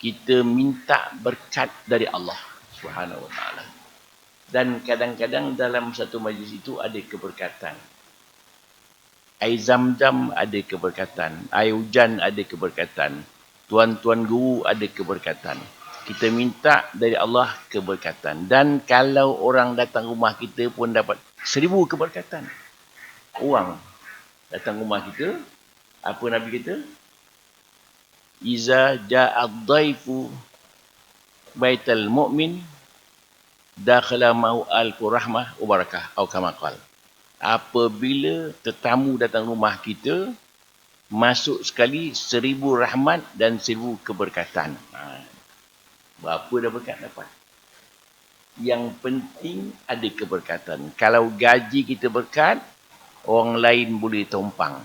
kita minta berkat dari Allah Subhanahu wa taala. Dan kadang-kadang dalam satu majlis itu ada keberkatan. Air zam-zam ada keberkatan. Air hujan ada keberkatan. Tuan-tuan guru ada keberkatan. Kita minta dari Allah keberkatan. Dan kalau orang datang rumah kita pun dapat 1000 keberkatan. Orang datang rumah kita, apa Nabi kata? Iza ja'ad dhaifu baital mu'min dakhala ma'u al-rahmah wa barakah atau kama qala. Apabila tetamu datang rumah kita, masuk sekali 1000 rahmat dan 1000 keberkatan. Berapa dah berkat dapat? Yang penting ada keberkatan. Kalau gaji kita berkat, orang lain boleh tumpang.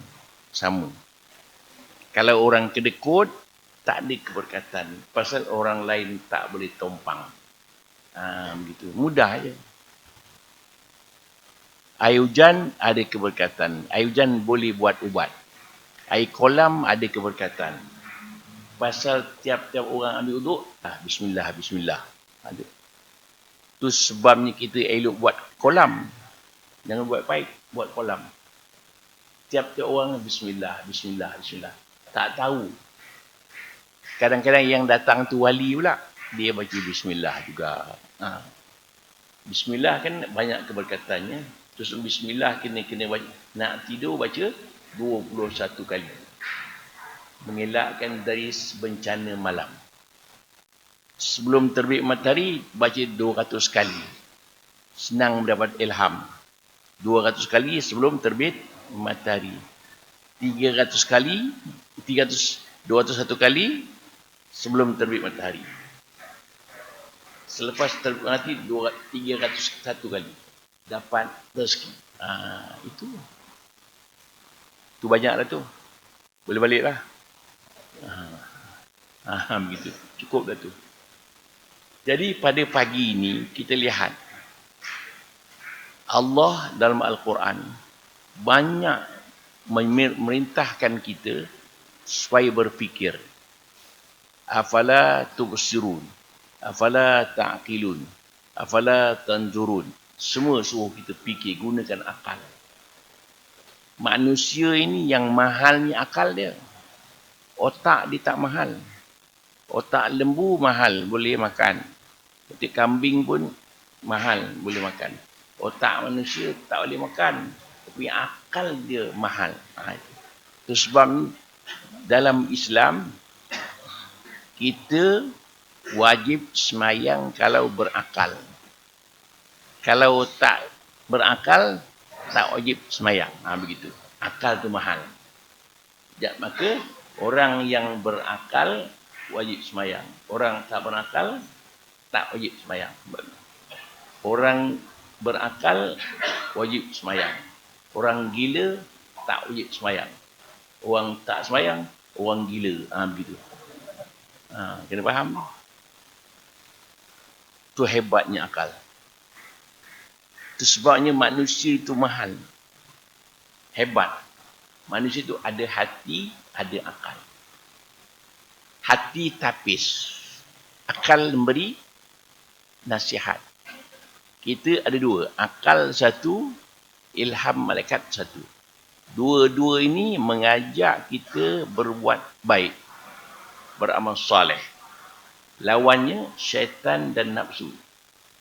Sama. Kalau orang kedekut, tak ada keberkatan. Pasal orang lain tak boleh tumpang. Begitu. Mudah je. Air hujan ada keberkatan. Air hujan boleh buat ubat. Air kolam ada keberkatan. Pasal tiap-tiap orang ambil uduk, bismillah, bismillah. Ada. Itu sebabnya kita elok buat kolam. Jangan buat paip, buat kolam. Tiap-tiap orang bismillah, bismillah, bismillah. Tak tahu. Kadang-kadang yang datang tu wali pula. Dia baca bismillah juga. Bismillah kan banyak keberkatannya. Terus bismillah kena baca. Nak tidur baca 21 kali. Mengelakkan dari bencana malam. Sebelum terbit matahari, baca 200 kali. Senang mendapat ilham. 200 kali sebelum terbit matahari. 201 kali sebelum terbit matahari. Selepas terbit matahari, 301 kali. Dapat rezeki. Itu banyaklah tu. Boleh baliklah. Begitu. Cukup dah tu. Jadi pada pagi ini kita lihat Allah dalam Al-Quran banyak memerintahkan kita supaya berfikir. Afala tubsirun, afala ta'qilun, afala tanzurun. Semua suruh kita fikir, gunakan akal. Manusia ini yang mahalnya akal dia. Otak dia tak mahal. Otak lembu mahal, boleh makan. Otak kambing pun mahal, boleh makan. Otak manusia tak boleh makan. Tapi akal dia mahal. Itu sebab dalam Islam, kita wajib semayang kalau berakal. Kalau tak berakal, tak wajib semayang. Begitu. Akal tu mahal. Maka orang yang berakal wajib semayang. Orang tak berakal tak wajib semayang. Orang berakal wajib semayang. Orang gila tak wajib semayang. Orang tak semayang, orang gila. Begitu. Kena faham? Itu hebatnya akal. Itu sebabnya manusia itu mahal. Hebat. Manusia itu ada hati, ada akal. Hati tapis. Akal memberi nasihat. Kita ada dua. Akal satu, ilham malaikat satu. Dua-dua ini mengajak kita berbuat baik. Beramal soleh. Lawannya syaitan dan nafsu.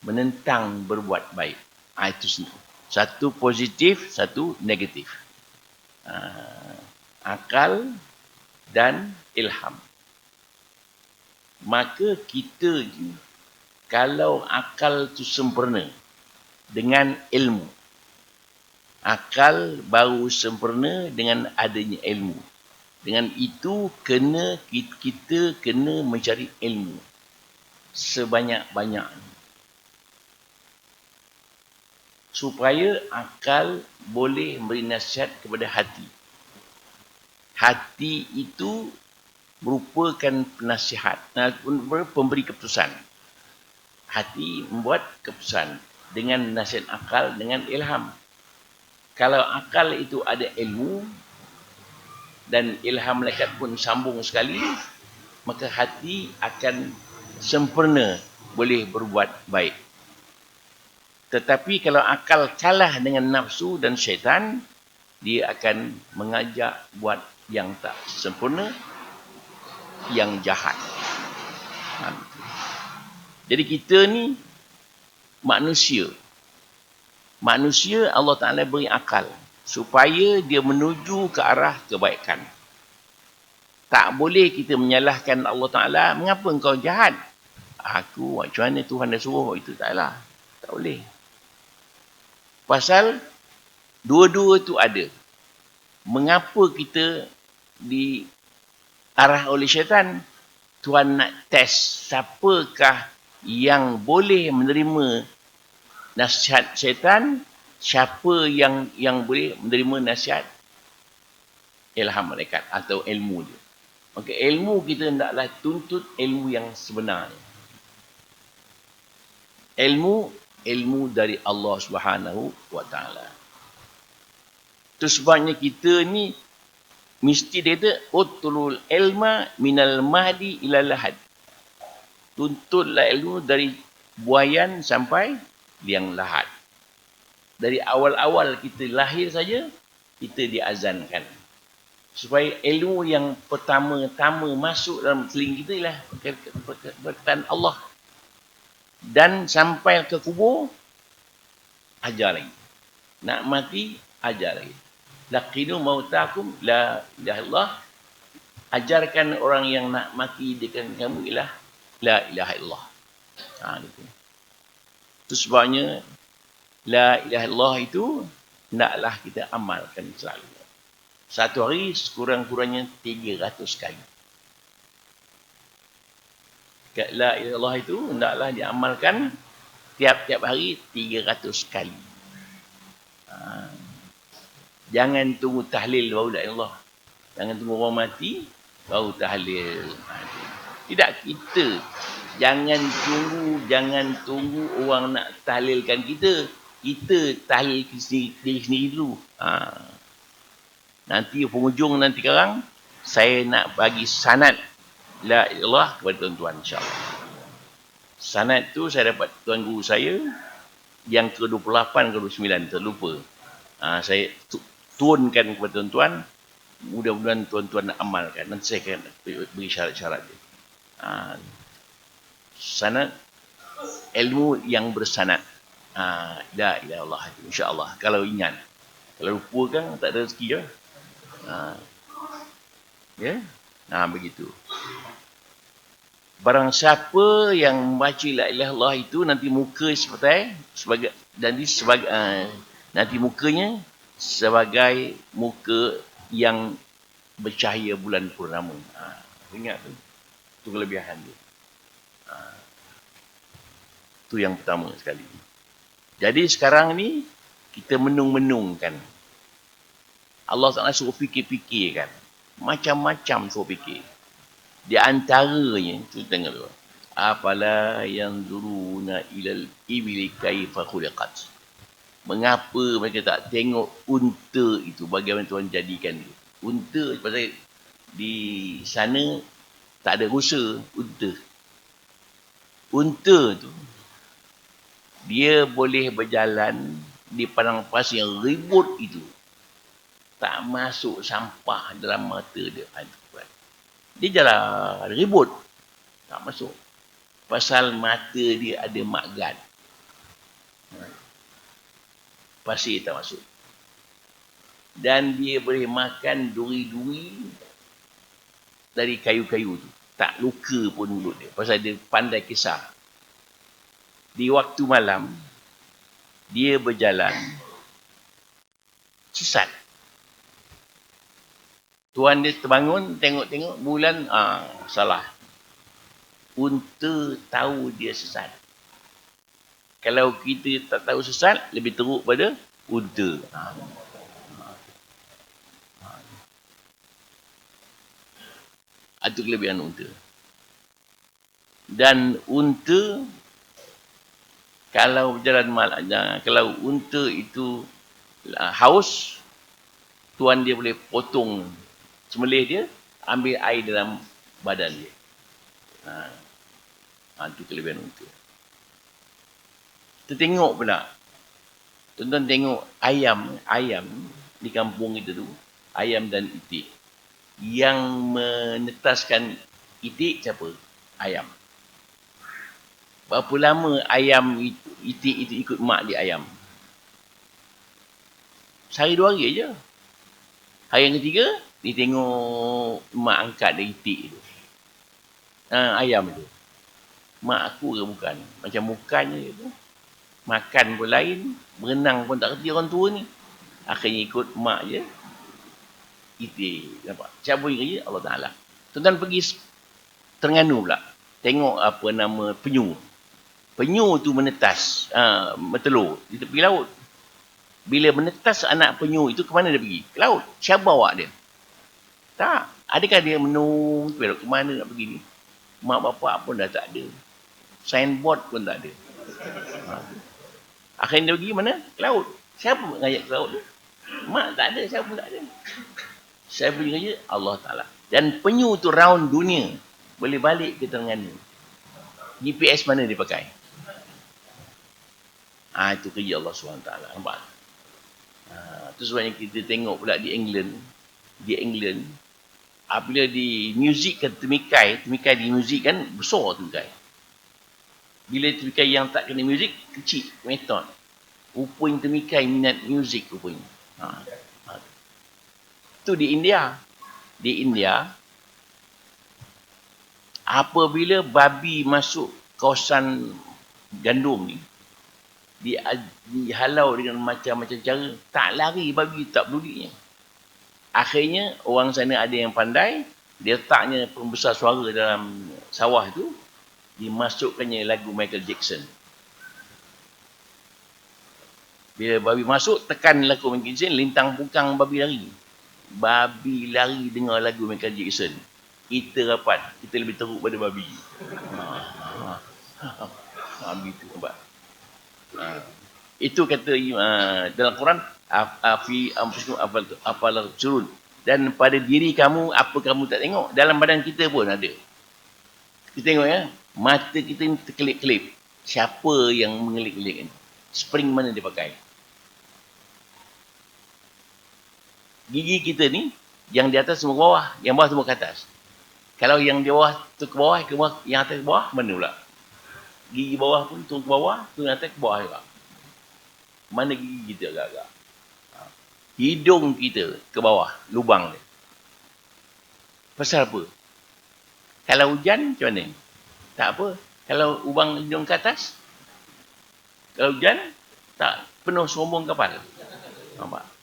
Menentang berbuat baik. Itu sendiri. Satu positif, satu negatif. Akal dan ilham. Maka kita kalau akal itu sempurna dengan ilmu. Akal baru sempurna dengan adanya ilmu. Dengan itu kita kena mencari ilmu sebanyak-banyak. Supaya akal boleh memberi nasihat kepada hati. Hati itu merupakan penasihat, pemberi keputusan. Hati membuat keputusan dengan nasihat akal, dengan ilham. Kalau akal itu ada ilmu dan ilham malaikat pun sambung sekali, maka hati akan sempurna boleh berbuat baik. Tetapi kalau akal kalah dengan nafsu dan syaitan, dia akan mengajak buat yang tak sempurna, yang jahat. Jadi kita ni manusia. Manusia Allah Ta'ala beri akal supaya dia menuju ke arah kebaikan. Tak boleh kita menyalahkan Allah Ta'ala. Mengapa engkau jahat? Aku, macam mana Tuhan dah suruh itu? Taklah. Tak boleh. Pasal dua-dua tu ada. Mengapa kita diarah oleh syaitan? Tuhan nak test siapakah yang boleh menerima nasihat syaitan, siapa yang boleh menerima nasihat ilham malaikat atau ilmu dia. Maka ilmu kita hendaklah tuntut ilmu yang sebenarnya. Ilmu dari Allah Subhanahu wa taala. Itu sebabnya kita ni mesti dia kata utlul ilma minal mahdi ilal lahad. Tuntutlah ilmu dari buayan sampai liang lahat. Dari awal-awal kita lahir saja, kita diazankan. Supaya ilmu yang pertama-tama masuk dalam telinga kita ialah perkataan Allah. Dan sampai ke kubur, ajar lagi. Nak mati, ajar lagi. Laqinu mautakum la ilaha illallah. Ajarkan orang yang nak mati dengan kamu ialah la ilaha illallah. Gitu. Itu sebabnya la ilaha illallah itu hendaklah kita amalkan selalu. Satu hari sekurang-kurangnya 300 kali. La ilaha illallah itu hendaklah diamalkan tiap-tiap hari 300 kali. Jangan tunggu tahlil baru la ilaha illallah. Jangan tunggu orang mati baru tahlil. Tidak kita. Jangan tunggu orang nak tahlilkan kita. Kita tahlil diri sendiri dulu. Nanti penghujung nanti sekarang saya nak bagi sanad la ilaha illallah kepada tuan-tuan insya-Allah. Sanad tu saya dapat tuan guru saya yang ke-28 ke-29 terlupa. Saya turunkan kepada tuan-tuan, mudah-mudahan tuan-tuan nak amalkan. Nanti saya akan beri syarat-syarat dia. Sanad ilmu yang bersanad. La ilaha illallah insya-Allah. Kalau ingat. Kalau lupa kan tak ada rezeki lah. Begitu. Barang siapa yang membaca la ilaha illallah itu nanti muka nanti mukanya sebagai muka yang bercahaya bulan purnama. Ingat tu. Itu kelebihan dia. Itu yang pertama sekali. Jadi sekarang ni kita menung-menungkan. Allah Ta'ala suruh fikir-fikirkan. Macam-macam suruh fikir. Di antaranya, kita tengok dulu. Afala yanzuruna ilal ibli kaifa khuliqat. Mengapa mereka tak tengok unta itu, bagaimana Tuhan jadikan dia. Unta, pasal di sana tak ada rusa unta. Unta tu, dia boleh berjalan di padang pasir yang ribut itu. Tak masuk sampah dalam mata dia. Dia jalan ribut. Tak masuk. Pasal mata dia ada magnet. Pasir tak masuk. Dan dia boleh makan duri-duri dari kayu-kayu tu. Tak luka pun mulut dia. Pasal dia pandai kisah. Di waktu malam, dia berjalan sesat. Tuan dia terbangun, tengok-tengok bulan, salah. Unta tahu dia sesat. Kalau kita tak tahu sesat, lebih teruk pada unta. Itu kelebihan unta. Dan unta, kalau berjalan malam, kalau unta itu haus, tuan dia boleh potong sembelih dia, ambil air dalam badan dia. Itu kelebihan unta. Kita tengok pula. Tuan-tuan tengok ayam di kampung kita tu, ayam dan itik. Yang menetaskan itik siapa? Ayam. Berapa lama ayam itik itu ikut mak dia ayam? Sehari 2 hari je. Hari yang ketiga, dia tengok mak angkat dia itik tu. Ayam tu. Mak aku ke bukan? Macam bukannya tu. Makan pun lain, berenang pun tak kerti orang tua ni. Akhirnya ikut mak je. Itik. Nampak? Siapa yang kerja? Allah Ta'ala. Tuan-tuan pergi Terengganu pula. Tengok apa nama penyu. Penyu tu menetas bertelur di tepi laut. Bila menetas anak penyu itu, ke mana dia pergi? Ke laut. Siapa bawa dia? Tak. Adakah dia menung ke mana nak pergi ni? Mak bapak pun dah tak ada. Signboard pun tak ada. Akhirnya dia pergi mana? Ke laut. Siapa mengajak ke laut tu? Mak tak ada, siapa tak ada. Siapa yang kerja? Allah Ta'ala. Dan penyu tu round dunia. Boleh balik ke Terengganu. GPS mana dia pakai? Itu kerja Allah SWT. Nampak? Itu sebabnya kita tengok pula di England. Apabila di muzik kan temikai di muzik kan besar temikai. Bila temikai yang tak kena muzik, kecil, meton. Rupanya temikai minat muzik rupanya. Itu di India. Di India, apabila babi masuk kawasan gandum ni, dihalau dengan macam-macam cara, tak lari babi, tak peduli. Akhirnya, orang sana ada yang pandai, dia letaknya pembesar suara dalam sawah tu, dimasukkannya lagu Michael Jackson. Bila babi masuk, tekan lagu Michael Jackson, lintang pungkang babi lari. Babi lari dengar lagu Michael Jackson. Kita rapat, kita lebih teruk pada babi. Babi tu nampak. Itu kata dalam Quran, fi anfusikum afala tubsirun. Dan pada diri kamu, apa kamu tak tengok? Dalam badan kita pun ada. Kita tengok ya, mata kita ni terkelip-kelip. Siapa yang mengelip-kelip ni? Spring mana dia pakai? Gigi kita ni, yang di atas semua ke bawah, yang bawah semua ke atas. Kalau yang di bawah tu ke bawah, yang atas ke bawah, mana pula? Gigi bawah pun turun ke bawah, turun atas ke bawah juga. Mana gigi kita agak-agak? Hidung kita ke bawah, lubang dia. Pasal apa? Kalau hujan, macam mana? Tak apa. Kalau lubang hidung ke atas, kalau hujan, tak penuh sombong kapal. Nampak?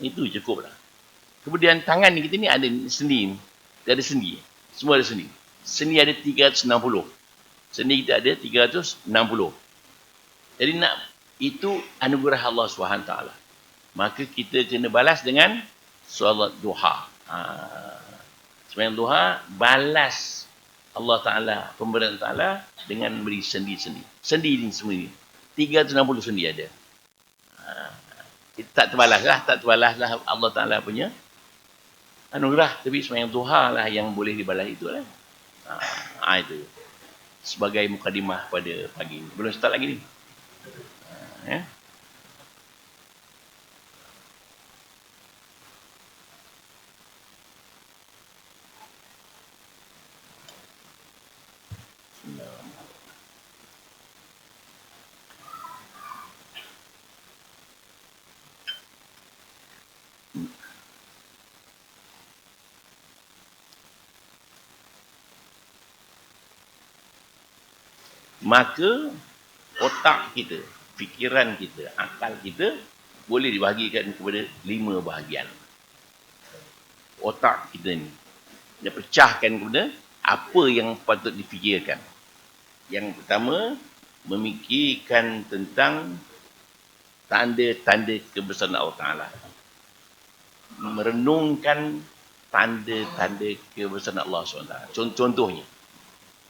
Itu cukup lah. Kemudian tangan kita ni ada sendi. Dia ada sendi. Semua ada sendi. Sendi ada 360. Sendi kita ada 360. Jadi itu anugerah Allah SWT. Maka kita kena balas dengan solat duha. Sembahyang duha, balas Allah Ta'ala, pemberian Ta'ala dengan beri sendi-sendi. Sendi ni semua ni. 360 sendi ada. Kita tak terbalas lah Allah Ta'ala punya anugerah. Tapi sembahyang duha lah yang boleh dibalas itulah. Itu. Sebagai mukadimah pada pagi ini. Belum start lagi ni. Ya. Maka otak kita, fikiran kita, akal kita boleh dibahagikan kepada 5 bahagian. Otak kita ni dia pecahkan kepada apa yang patut difikirkan. Yang pertama, memikirkan tentang tanda-tanda kebesaran Allah Ta'ala. Merenungkan tanda-tanda kebesaran Allah SWT.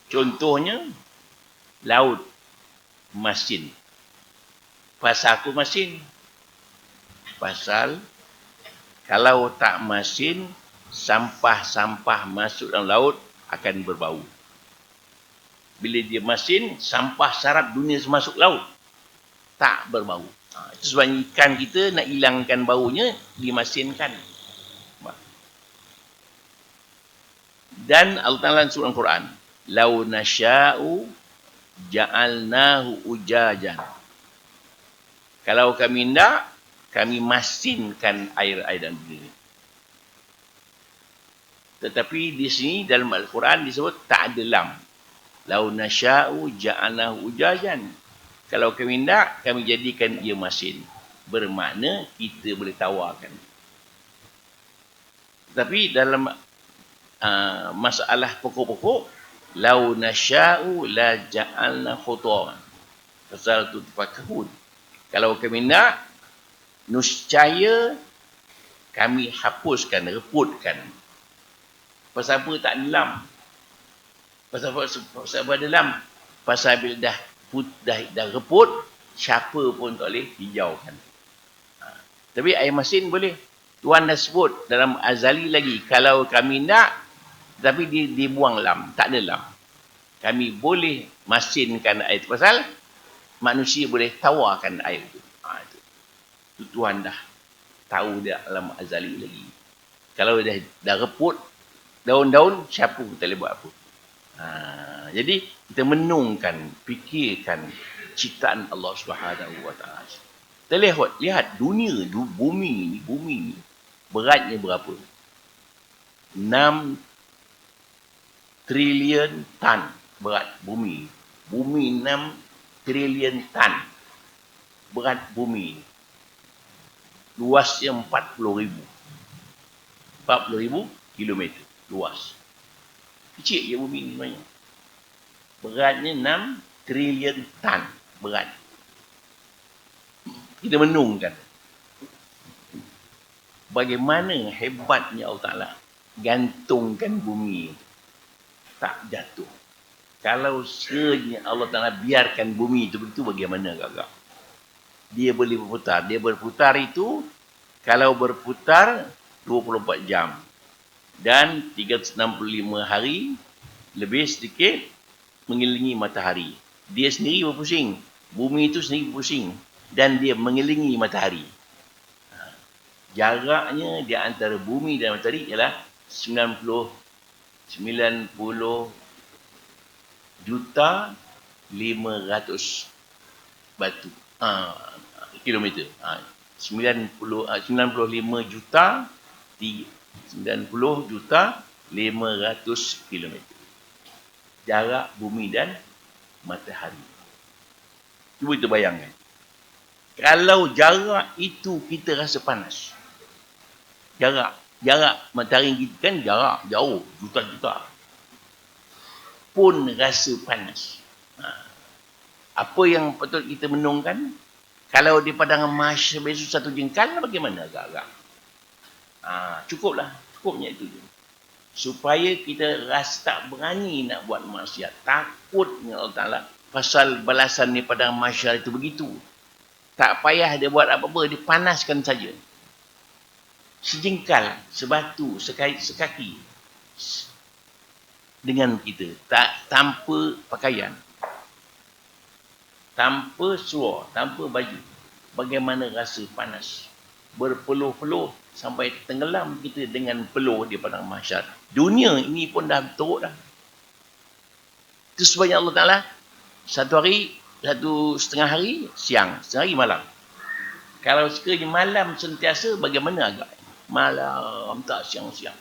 Contohnya, laut, masin. Pasal aku masin? Pasal kalau tak masin, sampah-sampah masuk dalam laut akan berbau. Bila dia masin, sampah sarap dunia masuk laut. Tak berbau. Itu sebabnya ikan kita nak hilangkan baunya, dimasinkan. Dan Allah Ta'ala surah Al-Quran. Lau nasya'u ja'alnahu ujajan. Kalau kami nak, kami masinkan air-air dan dunia. Tetapi di sini dalam Al-Quran disebut tak ada lam. Lau nasya'u ja'alnahu ujajan. Kalau kami nak, kami jadikan ia masin. Bermakna kita boleh tawarkan. Tapi dalam masalah pokok-pokok, lau nasya'u la ja'alna khuturan. Pasal tu tafakahun. Kalau kami nak, niscaya kami hapuskan, reputkan. Pasal apa tak ada lam? Pasal apa ada lam? Pasal bila dah reput, siapa pun tak boleh hijaukan. Tapi air masin boleh. Tuan dah sebut dalam azali lagi, kalau kami nak, tapi dibuang lam, tak ada lam. Kami boleh masinkan air itu. Pasal manusia boleh tawarkan air itu. Itu Tuhan dah tahu dia dalam azali lagi. Kalau dah reput, daun-daun, siapa pun tak boleh buat apa. Jadi, kita menungkan, fikirkan ciptaan Allah Subhanahu Wa Taala. Kita lihat dunia, bumi ni, beratnya berapa? 6 trilion tan berat bumi. Bumi 6 trilion tan berat bumi. Luasnya 40,000 kilometer luas. Kecil je bumi ni sebenarnya. Beratnya 6 trilion tan berat. Kita menungkan bagaimana hebatnya Allah Ta'ala gantungkan bumi tak jatuh. Kalau sekiranya Allah Ta'ala biarkan bumi itu begitu, bagaimana agak-agak? Dia boleh berputar. Dia berputar itu, kalau berputar 24 jam. Dan 365 hari, lebih sedikit, mengelilingi matahari. Dia sendiri berpusing. Bumi itu sendiri berpusing. Dan dia mengelilingi matahari. Jaraknya di antara bumi dan matahari ialah 90 juta 500 batu. Kilometer. 95 juta 90 juta 500 kilometer. Jarak bumi dan matahari. Cuba kita bayangkan. Kalau jarak itu kita rasa panas. Jarak matahari kita kan jarak jauh, juta-juta. Pun rasa panas. Apa yang patut kita menungkan? Kalau di padang mahsyar besok satu jengkal, bagaimana agak-agak? Cukupnya itu je. Supaya kita rasa tak berani nak buat maksiat. Takutnya Allah Ta'ala. Pasal balasan di padang mahsyar itu begitu. Tak payah dia buat apa-apa, dipanaskan saja. Sejengkal, sebatu, sekaki. Dengan kita. Tanpa pakaian. Tanpa seluar, tanpa baju. Bagaimana rasa panas. Berpeluh-peluh sampai tenggelam kita dengan peluh di padang mahsyar. Dunia ini pun dah teruk dah. Itu sebabnya Allah Ta'ala, satu hari, 1,5 hari, siang. Setengah hari malam. Kalau sekiranya malam sentiasa, bagaimana agak? Malam tak siang-siang.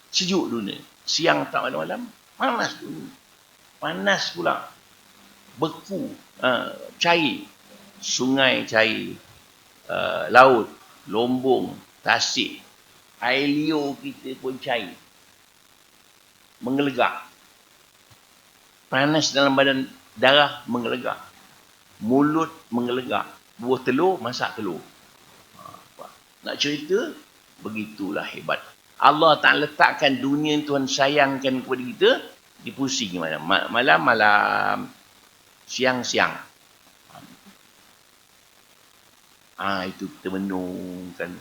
Sejuk dunia. Siang tak malam-malam, panas dunia. Panas pula. Beku. Cair. Sungai cair. Laut. Lombong. Tasik. Air liur kita pun cair. Mengelegak. Panas dalam badan, darah mengelegak. Mulut mengelegak. Buah telur, masak telur. Nak cerita, begitulah hebat. Allah tak letakkan dunia yang Tuhan sayangkan kepada kita, dipusing malam. Malam. Siang-siang. Itu kita menungkan.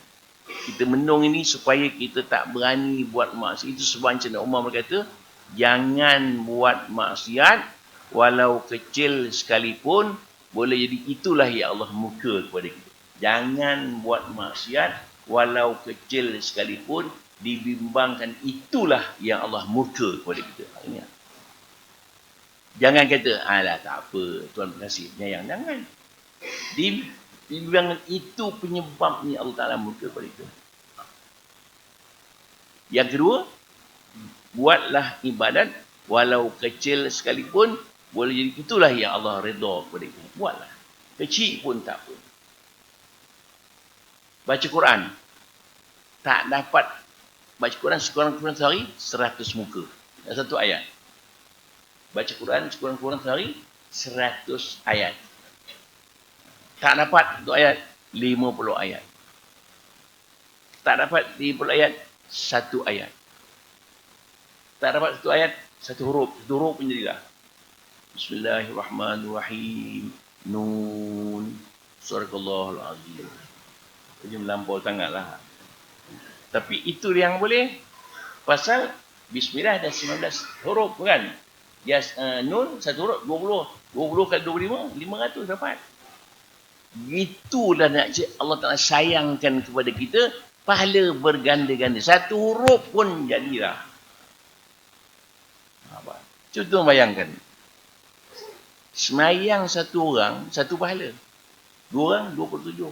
Kita menung ini supaya kita tak berani buat maksiat. Itu sebab Encik Umar berkata, jangan buat maksiat walau kecil sekalipun, boleh jadi itulah ya Allah murka kepada kita. Jangan buat maksiat, walau kecil sekalipun, dibimbangkan itulah yang Allah murka kepada kita. Ini. Jangan kata, alah tak apa, Tuhan kasih penyayang. Jangan. Dibimbangkan itu penyebabnya Allah Ta'ala murka kepada kita. Yang kedua, buatlah ibadat walau kecil sekalipun, boleh jadi itulah yang Allah redha kepada kita. Buatlah. Kecil pun tak apa. Baca Quran. Tak dapat baca Quran sekurang-kurang sehari 100 muka. Satu ayat. Baca Quran sekurang-kurang sehari 100 ayat. Tak dapat satu ayat 50 ayat. Tak dapat 50 ayat satu ayat. Tak dapat satu ayat, satu huruf. Satu huruf pun jadilah. Bismillahirrahmanirrahim. Nun. Surakallahul azim. Jadi melampau sangatlah. Tapi itu yang boleh. Pasal Bismillah ada 19 huruf kan. Yes, Nun, satu huruf, 20. 20 kali 25, 500 dapat. Itulah nak Allah Ta'ala sayangkan kepada kita. Pahala berganda-ganda. Satu huruf pun jadilah. Cuba bayangkan. Semayang satu orang, satu pahala. Dua orang, 27.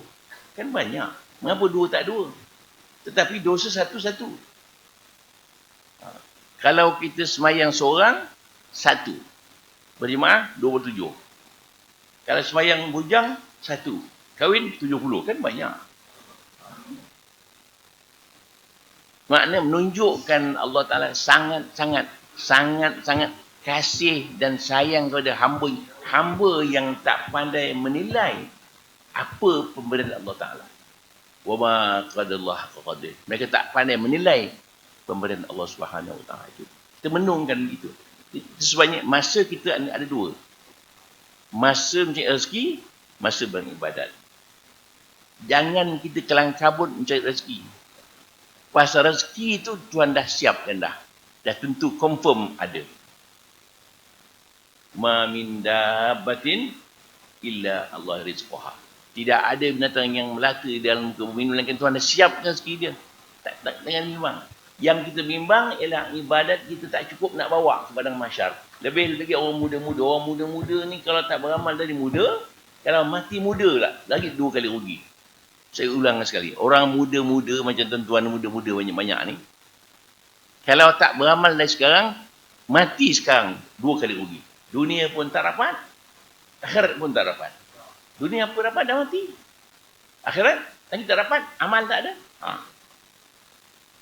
Kan banyak. Mengapa dua tak dua? Tetapi dosa satu-satu. Kalau kita semayang seorang, satu. Berjemaah, 27. Kalau semayang bujang, satu. Kahwin, 70. Kan banyak. Maknanya menunjukkan Allah Ta'ala sangat-sangat kasih dan sayang kepada hamba yang tak pandai menilai apa pemberian Allah Ta'ala. Wa ma qadarallah qadar. Mereka tak pandai menilai pemberian Allah Subhanahu Wa Ta'ala itu. Kita menungkan itu. Itu sebabnya masa kita ada dua. Masa mencari rezeki, masa beribadat. Jangan kita kelang kabut mencari rezeki. Pasal rezeki itu Tuhan dah siapkan dah. Dah tentu confirm ada. Ma min dabbatin illa Allah rizquha. Tidak ada binatang yang melata di dalam muka bumi melainkan Tuhan dah siapkan rezeki dia. Tak jangan bimbang. Yang kita bimbang ialah ibadat kita tak cukup nak bawa ke padang mahsyar. Lebih lagi orang muda-muda. Orang muda-muda ni kalau tak beramal dari muda, kalau mati muda lah, lagi 2 kali rugi. Saya ulang sekali. Orang muda-muda macam tuan-tuan muda-muda banyak-banyak ni, kalau tak beramal dari sekarang, mati sekarang 2 kali rugi. Dunia pun tak dapat, akhirat pun tak dapat. Dunia apa dapat dah mati. Akhirat lagi tak dapat, amal tak ada.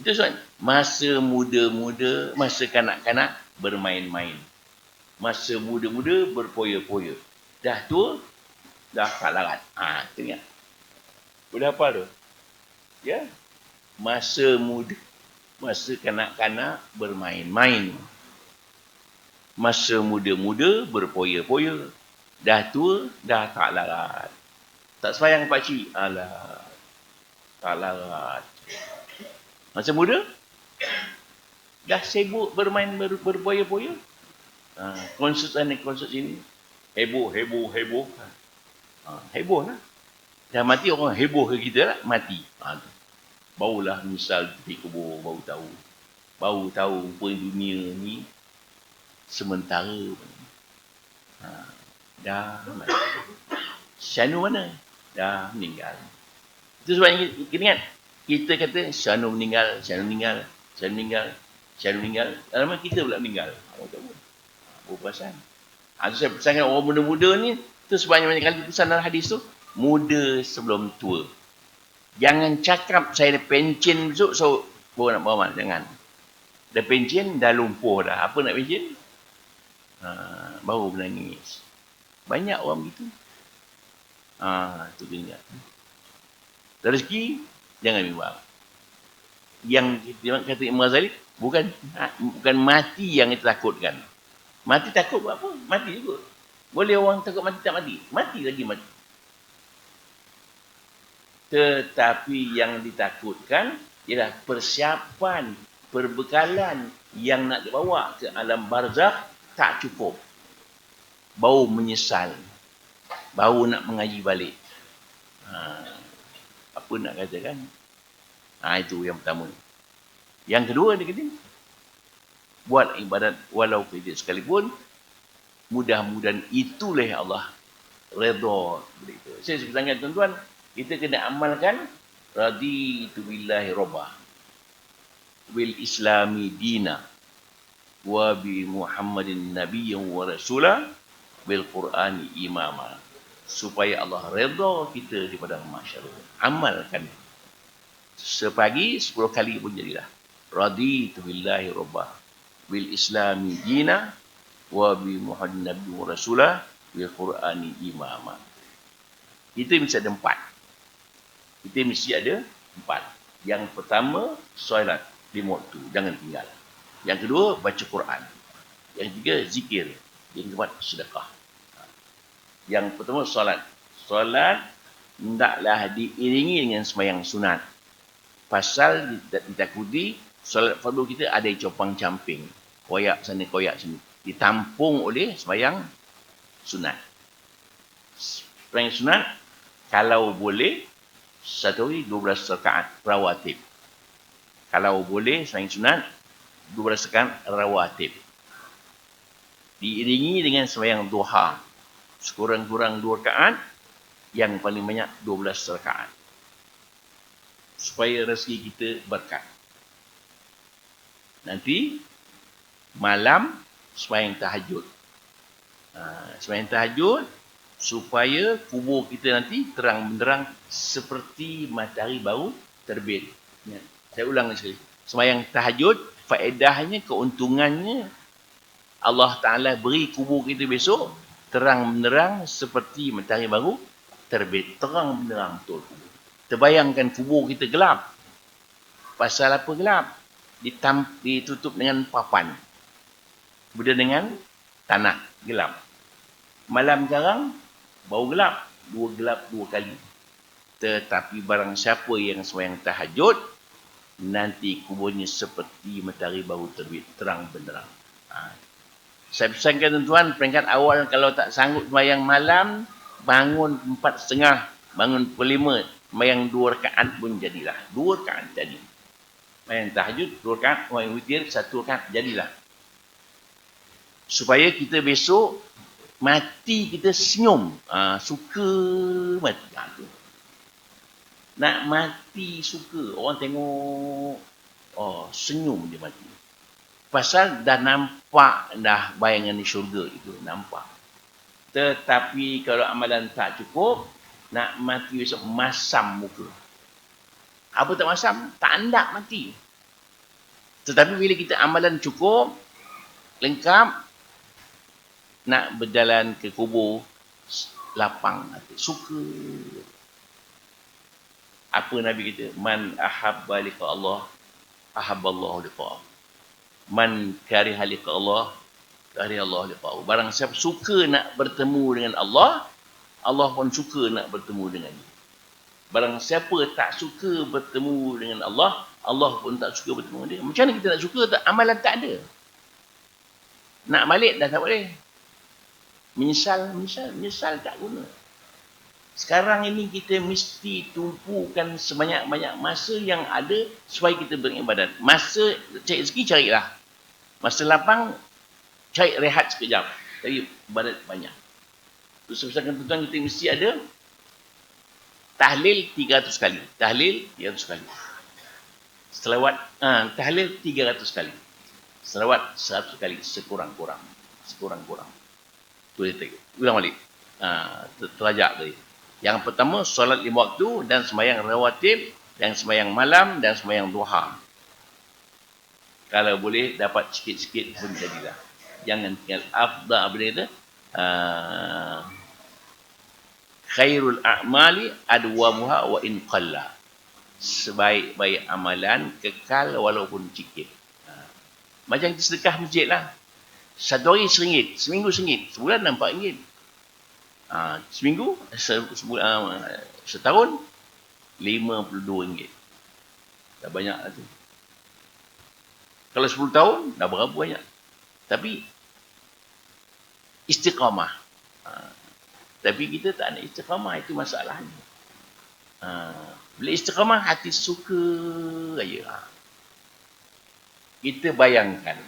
Itu soal. Masa muda-muda, masa kanak-kanak bermain-main. Masa muda-muda berpoya-poya. Dah tua, dah tak larat. Itu ingat. Boleh apa tu? Ya. Masa muda, masa kanak-kanak bermain-main. Masa muda-muda berpoya-poya. Dah tua, dah tak larat. Tak sayang pakcik. Alah. Tak larat. Masa muda, dah sibuk bermain berpoya-poya. Konsert sana, konsert sini. Heboh. Heboh lah. Dah mati orang heboh ke kita lah. Mati. Barulah misal pergi kubur, baru tahu pun dunia ni sementara. Dah mati. Syanu mana? Dah meninggal. Itu sebabnya kita ingat. Kita kata Syanu meninggal. Lama kita pula meninggal. Berperasan. Itu saya pesankan orang muda-muda ni. Itu sebabnya banyak kali pesan dalam hadis tu. Muda sebelum tua. Jangan cakap saya dah pencen besok, so baru nak beramal. Jangan. Dah pencen, dah lumpuh dah. Apa nak pencen? Baru menangis. Banyak orang begitu. Itu ingat. Rezeki, jangan bimbang. Yang kata Imam Ghazali, bukan mati yang kita takutkan. Mati takut buat apa? Mati juga. Boleh orang takut mati tak mati? Mati lagi mati. Tetapi yang ditakutkan ialah persiapan, perbekalan yang nak dibawa ke alam barzakh tak cukup. Baru menyesal. Baru nak mengaji balik. Apa nak katakan? Itu yang pertama. Yang kedua dia kata, buat ibadat walau kecil sekalipun, mudah-mudahan itulah Allah redha. Saya sebenarnya tuan-tuan, kita kena amalkan raditu billahi rabbah bil islami dina wa bi muhammadin nabiyyan wa rasula bil qur'ani imama, supaya Allah redha kita di padang mahsyar. Amalkan sepagi 10 kali pun jadilah. Raditu billahi rabbah bil islami dina wa bi muhammadin nabiyyan wa rasula bil qur'ani imama. Kita mesti ada 4. Kita mesti ada 4. Yang pertama, solat 5 waktu, jangan tinggal. Yang kedua, baca Quran. Yang ketiga, zikir. Yang keempat, sedekah. Yang pertama, solat. Solat hendaklah diiringi dengan sembahyang sunat. Pasal ditakuti, solat fardu kita ada copang camping. Koyak sana, koyak sini. Ditampung oleh sembahyang sunat. Sembahyang sunat, kalau boleh, satu hari 12 rakaat rawatib. Kalau boleh, sembahyang sunat, 12 rakaat rawatib. Diiringi dengan sembahyang duha. Sekurang-kurang 2 rakaat, yang paling banyak 12 rakaat. Supaya rezeki kita berkat. Nanti, malam, sembahyang tahajud. Sembahyang tahajud, supaya kubur kita nanti terang benderang seperti matahari baru terbit. Saya ulang sekali. Sembahyang tahajud, faedahnya, keuntungannya, Allah Ta'ala beri kubur kita besok terang benderang seperti matahari baru terbit. Terang benderang betul. Terbayangkan kubur kita gelap. Pasal apa gelap? Ditutup dengan papan. Kemudian dengan tanah gelap. Malam sekarang baru gelap. Gelap 2 kali. Tetapi barang siapa yang sembahyang tahajud, nanti kuburnya seperti matahari baru terbit, terang benderang. Saya pesankan tuan-tuan, peringkat awal kalau tak sanggup sembahyang malam, bangun 4.30, bangun pukul 5, sembahyang 2 rakaat pun jadilah. 2 rakaat jadi. Sembahyang tahajud 2 rakaat, sembahyang witir 1 rakaat jadilah. Supaya kita besok mati kita senyum. Suka mati. Nak mati suka. Orang tengok, senyum dia mati. Pasal dah nampak dah bayangan di syurga itu. Nampak. Tetapi kalau amalan tak cukup, nak mati besok masam muka. Apa tak masam? Tak andak mati. Tetapi bila kita amalan cukup, lengkap, nak berjalan ke kubur, lapang hati. Suka. Apa Nabi kata? Man ahabba liqa Allah, ahabballahu liqa'ah. Man kariha liqa Allah, kariha Allah liqa'ah. Barang siapa suka nak bertemu dengan Allah, Allah pun suka nak bertemu dengannya. Barang siapa tak suka bertemu dengan Allah, Allah pun tak suka bertemu dengan dia. Macam mana kita nak suka, amalan tak ada. Nak balik dah tak boleh. Menyesal tak guna. Sekarang ini kita mesti tumpukan sebanyak-banyak masa yang ada supaya kita beribadat. Masa cari rezeki, carilah. Masa lapang, cari rehat sekejap. Tapi ibadat banyak. Terus sebesarkan tuan-tuan, kita mesti ada tahlil 300 kali. Tahlil 300 kali. Selawat, tahlil 300 kali. Selawat 100 kali. Sekurang-kurang. Tu dia tengok. Ulang balik. Terajak tadi. Yang pertama, solat 5 waktu dan sembahyang rawatib, dan sembahyang malam dan sembahyang duha. Kalau boleh, dapat sikit-sikit pun jadilah. Jangan tinggal afdal, apa dia kata? Khairul a'mali adwamuha wa in qalla. Sebaik-baik amalan kekal walaupun sikit. Macam kita sedekah masjid lah. 1 hari RM1, seminggu RM1, sebulan RM4. Seminggu, setahun RM52. Dah banyak lah tu. Kalau 10 tahun, dah berapa banyak. Tapi istiqamah. Tapi kita tak nak istiqamah, itu masalahnya. Bila istiqamah, hati suka aja. Kita bayangkan,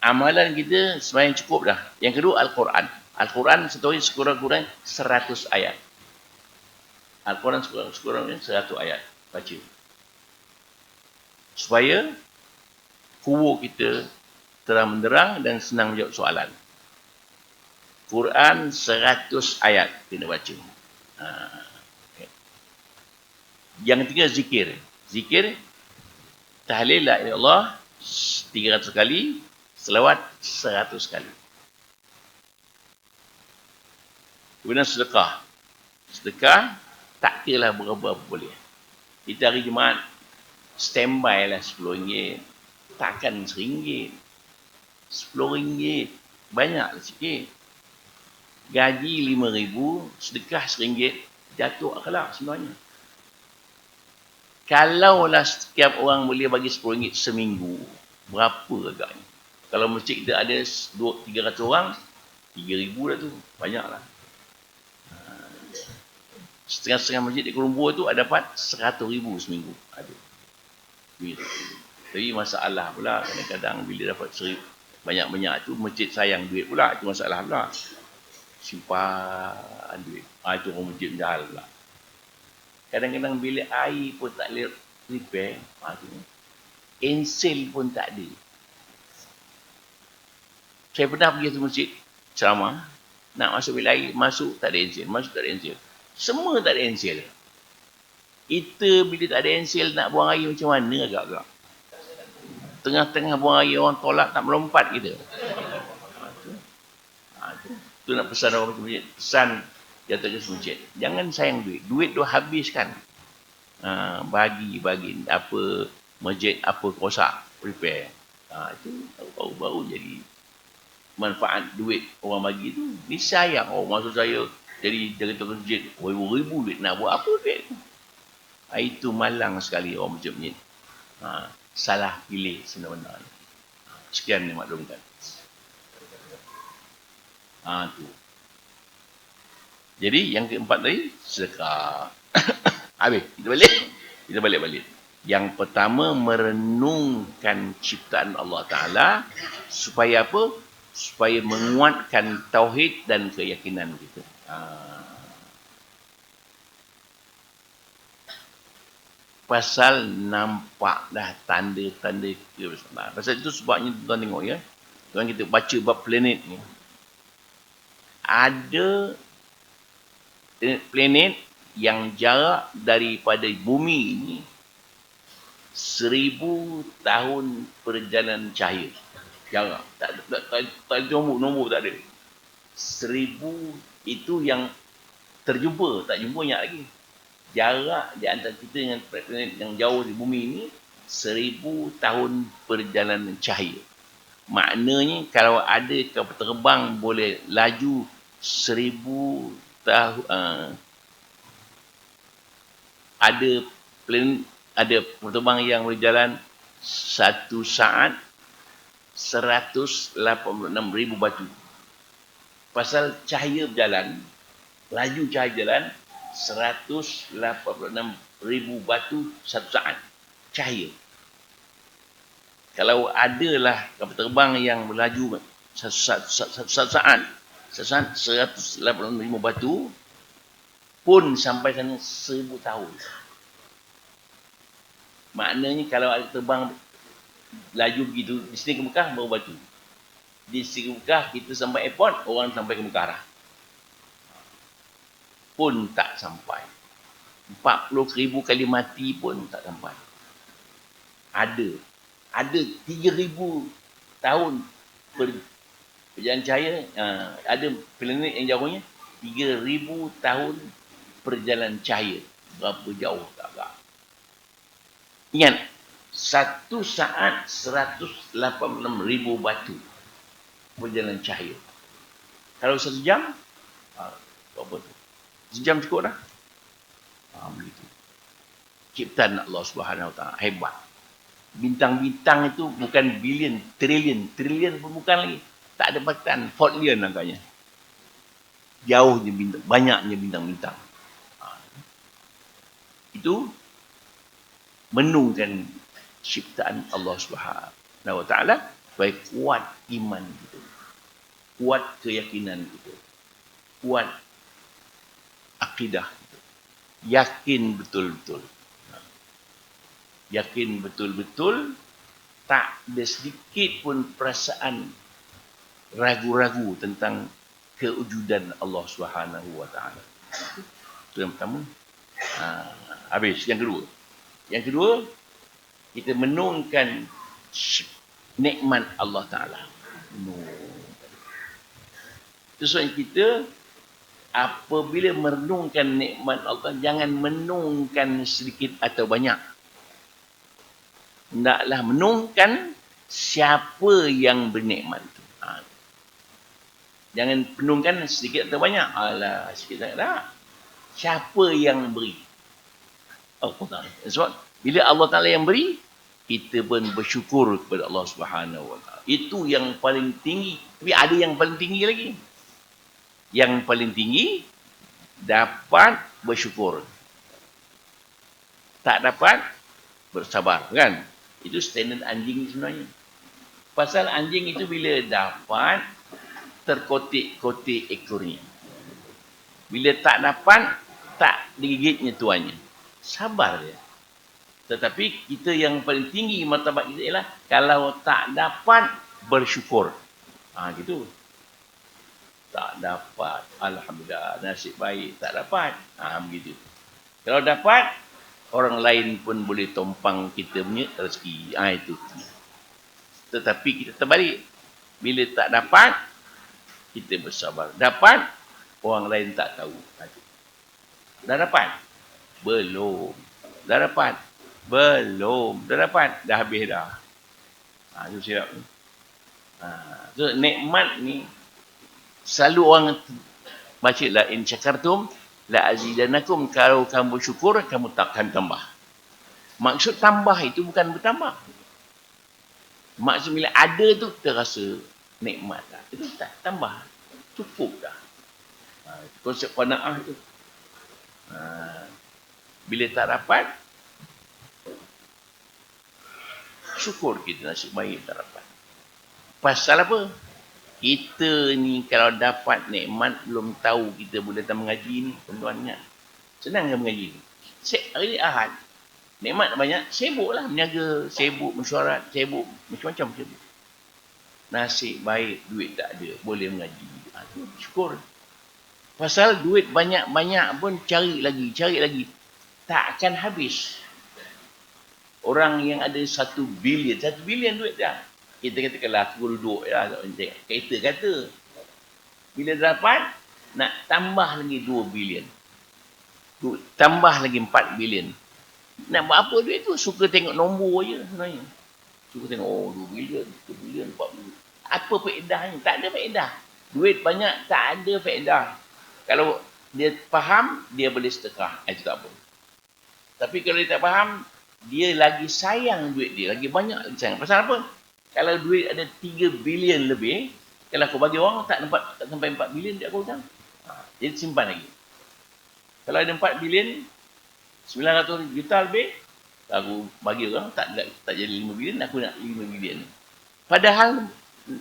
amalan kita sebenarnya cukup dah. Yang kedua, Al-Quran. Al-Quran sekurang-kurang 100 ayat. Al-Quran sekurang-kurangnya 100 ayat. Baca. Supaya kubu kita terang menderang dan senang menjawab soalan. Quran 100 ayat kena baca. Okay. Yang ketiga, zikir. Zikir, tahlil la ilaha illallah 300 kali, selawat 100 kali. Kemudian sedekah. Sedekah, tak kira lah berapa boleh. Kita hari Jumaat, standby lah RM10. Takkan RM1. RM10. Banyaklah sikit. Gaji RM5,000, sedekah RM1, jatuh akhlak sebenarnya. Kalaulah setiap orang boleh bagi RM10 seminggu, berapa agaknya? Kalau masjid kita ada 300 orang, RM3,000 dah tu. Banyaklah. Setengah-setengah masjid di Kuala Lumpur tu ada dapat RM100,000 seminggu. Ada. Tapi masalah pula, kadang-kadang bila dapat banyak-banyak tu, masjid sayang duit pula. Itu masalah pula. Simpan duit. Itu orang masjid menjahal pula. Kadang-kadang bila air pun tak boleh repair, ensel pun tak ada. Saya pernah pergi ke masjid ceramah, nak masuk bilik air, masuk tak ada ensel, masuk tak ada ensel. Semua tak ada ensel. Kita bila tak ada ensel nak buang air macam mana agak-agak? Tengah-tengah buang air orang tolak tak melompat kita. Itu nak pesan orang macam masjid. Pesan jatuh ke masjid. Jangan sayang duit. Duit tu habiskan. Bagi apa masjid, apa kosak, repair. Itu baru jadi manfaat duit orang bagi tu. Ni sayang. Maksud saya jadi jatuh ke masjid. Ribu-ribu duit. Nak buat apa duit? Itu malang sekali orang masjid. Salah pilih sebenarnya. Sekian ni maklumkan. Tu. Jadi yang keempat tadi sedekah. Habis, kita balik. Yang pertama, merenungkan ciptaan Allah Ta'ala supaya apa? Supaya menguatkan tauhid dan keyakinan kita. Pasal nampak dah tanda-tanda kebesaran. Pasal itu sebabnya tuan tengok ya. Tuan kita baca bab planet ni. Ada planet yang jarak daripada bumi ini 1,000 tahun perjalanan cahaya. Jarak. Tak nombor tak ada. 1,000 itu yang terjumpa. Tak jumpa banyak lagi. Jarak di antara kita dengan planet yang jauh di bumi ini 1,000 tahun perjalanan cahaya. Maknanya kalau ada kapal terbang boleh laju 1,000 tahun, ada penerbang yang berjalan 1 saat 186,000 batu. Pasal cahaya berjalan, laju cahaya jalan 186,000 batu 1 saat. Cahaya. Kalau adalah kapal terbang yang berlaju 1 saat 186,000 batu pun sampai sana 1,000 tahun. Maknanya kalau ada terbang laju begitu, di sini ke Mekah baru batu. Di sini ke Mekah kita sampai airport, orang sampai ke Mekah dah. Pun tak sampai. 40,000 kali mati pun tak sampai. Ada 3,000 tahun perjalanan cahaya, ada planet yang jauhnya 3,000 tahun perjalanan cahaya. Berapa jauh tak? Ingat, 1 saat 186,000 batu perjalanan cahaya. Kalau 1 jam, berapa tu? 1 jam cukup dah. Begitu. Ciptaan Allah Subhanahu Wa Taala hebat. Bintang-bintang itu bukan bilion, trilion pun bukan lagi. Tak ada patan. Fault line agaknya. Jauhnya bintang. Banyaknya bintang-bintang. Itu menungkan ciptaan Allah Subhanahu Wa Taala supaya kuat iman kita. Kuat keyakinan kita. Kuat akidah kita. Yakin betul-betul. Yakin betul-betul, tak ada sedikit pun perasaan ragu-ragu tentang kewujudan Allah Subhanahu Wa Taala. Itu yang pertama. Habis. Yang kedua, kita menungkan nikmat Allah Ta'ala. Itu sebab kita apabila merenungkan nikmat Allah, jangan menungkan sedikit atau banyak. Hendaklah menungkan siapa yang bernikmat itu. Jangan penungkan sedikit atau banyak. Alah, sikit tak. Siapa yang beri? Allah Ta'ala. Sebab bila Allah Ta'ala yang beri, kita pun bersyukur kepada Allah Subhanahu Wa Ta'ala. Itu yang paling tinggi. Tapi ada yang paling tinggi lagi. Yang paling tinggi, dapat bersyukur. Tak dapat, bersabar. Kan? Itu standard anjing sebenarnya. Pasal anjing itu bila dapat, terkotik-kotik ekornya. Bila tak dapat, tak digigitnya tuannya. Sabar dia. Tetapi kita yang paling tinggi martabat kita ialah kalau tak dapat, bersyukur. Gitu. Tak dapat, alhamdulillah, nasib baik. Tak dapat, begitu. Kalau dapat, orang lain pun boleh tompang kita punya rezeki. Itu. Tetapi kita terbalik. Bila tak dapat, kita bersabar. Dapat, orang lain tak tahu. Dah dapat? Belum. Dah dapat? Belum. Dah dapat? Dah habis dah. Itu silap ni. So, nikmat ni, selalu orang baca la in syakartum la azidanakum. Kalau kamu bersyukur, kamu takkan tambah. Maksud tambah itu bukan bertambah. Maksud bila ada tu, terasa nikmat dah. Itu tak tambah. Cukup dah. Konsep qanaah tu. Bila tak dapat, syukur kita nasib baik tak dapat. Pasal apa? Kita ni kalau dapat nikmat, belum tahu kita boleh datang mengaji ni. Tuan-tuan ingat. Senang kan mengaji ni? Hari ni Ahad. Nikmat banyak. Sibuk lah meniaga. Sibuk mesyuarat. Sibuk macam-macam sibuk. Nasib baik, duit tak ada. Boleh mengaji. Syukur. Pasal duit banyak-banyak pun cari lagi. Tak akan habis. Orang yang ada 1 bilion duit dah. Kita katakanlah aku duduk kereta kata. Bila dapat, nak tambah lagi 2 bilion. Tambah lagi 4 bilion. Nak buat apa duit tu? Suka tengok nombor je sebenarnya. Suka tengok, 2 bilion, 3 bilion, 4 bilion. Apa faedahnya? Tak ada faedah. Duit banyak, tak ada faedah. Kalau dia faham, dia boleh sedekah. Itu tak apa. Tapi kalau dia tak faham, dia lagi sayang duit dia. Lagi banyak lagi sayang. Pasal apa? Kalau duit ada 3 bilion lebih, kalau aku bagi orang, tak sampai 4 bilion, dia aku hutang. Dia simpan lagi. Kalau ada 4 bilion, 900 juta lebih, aku bagi orang, tak jadi 5 bilion, aku nak 5 bilion. Padahal,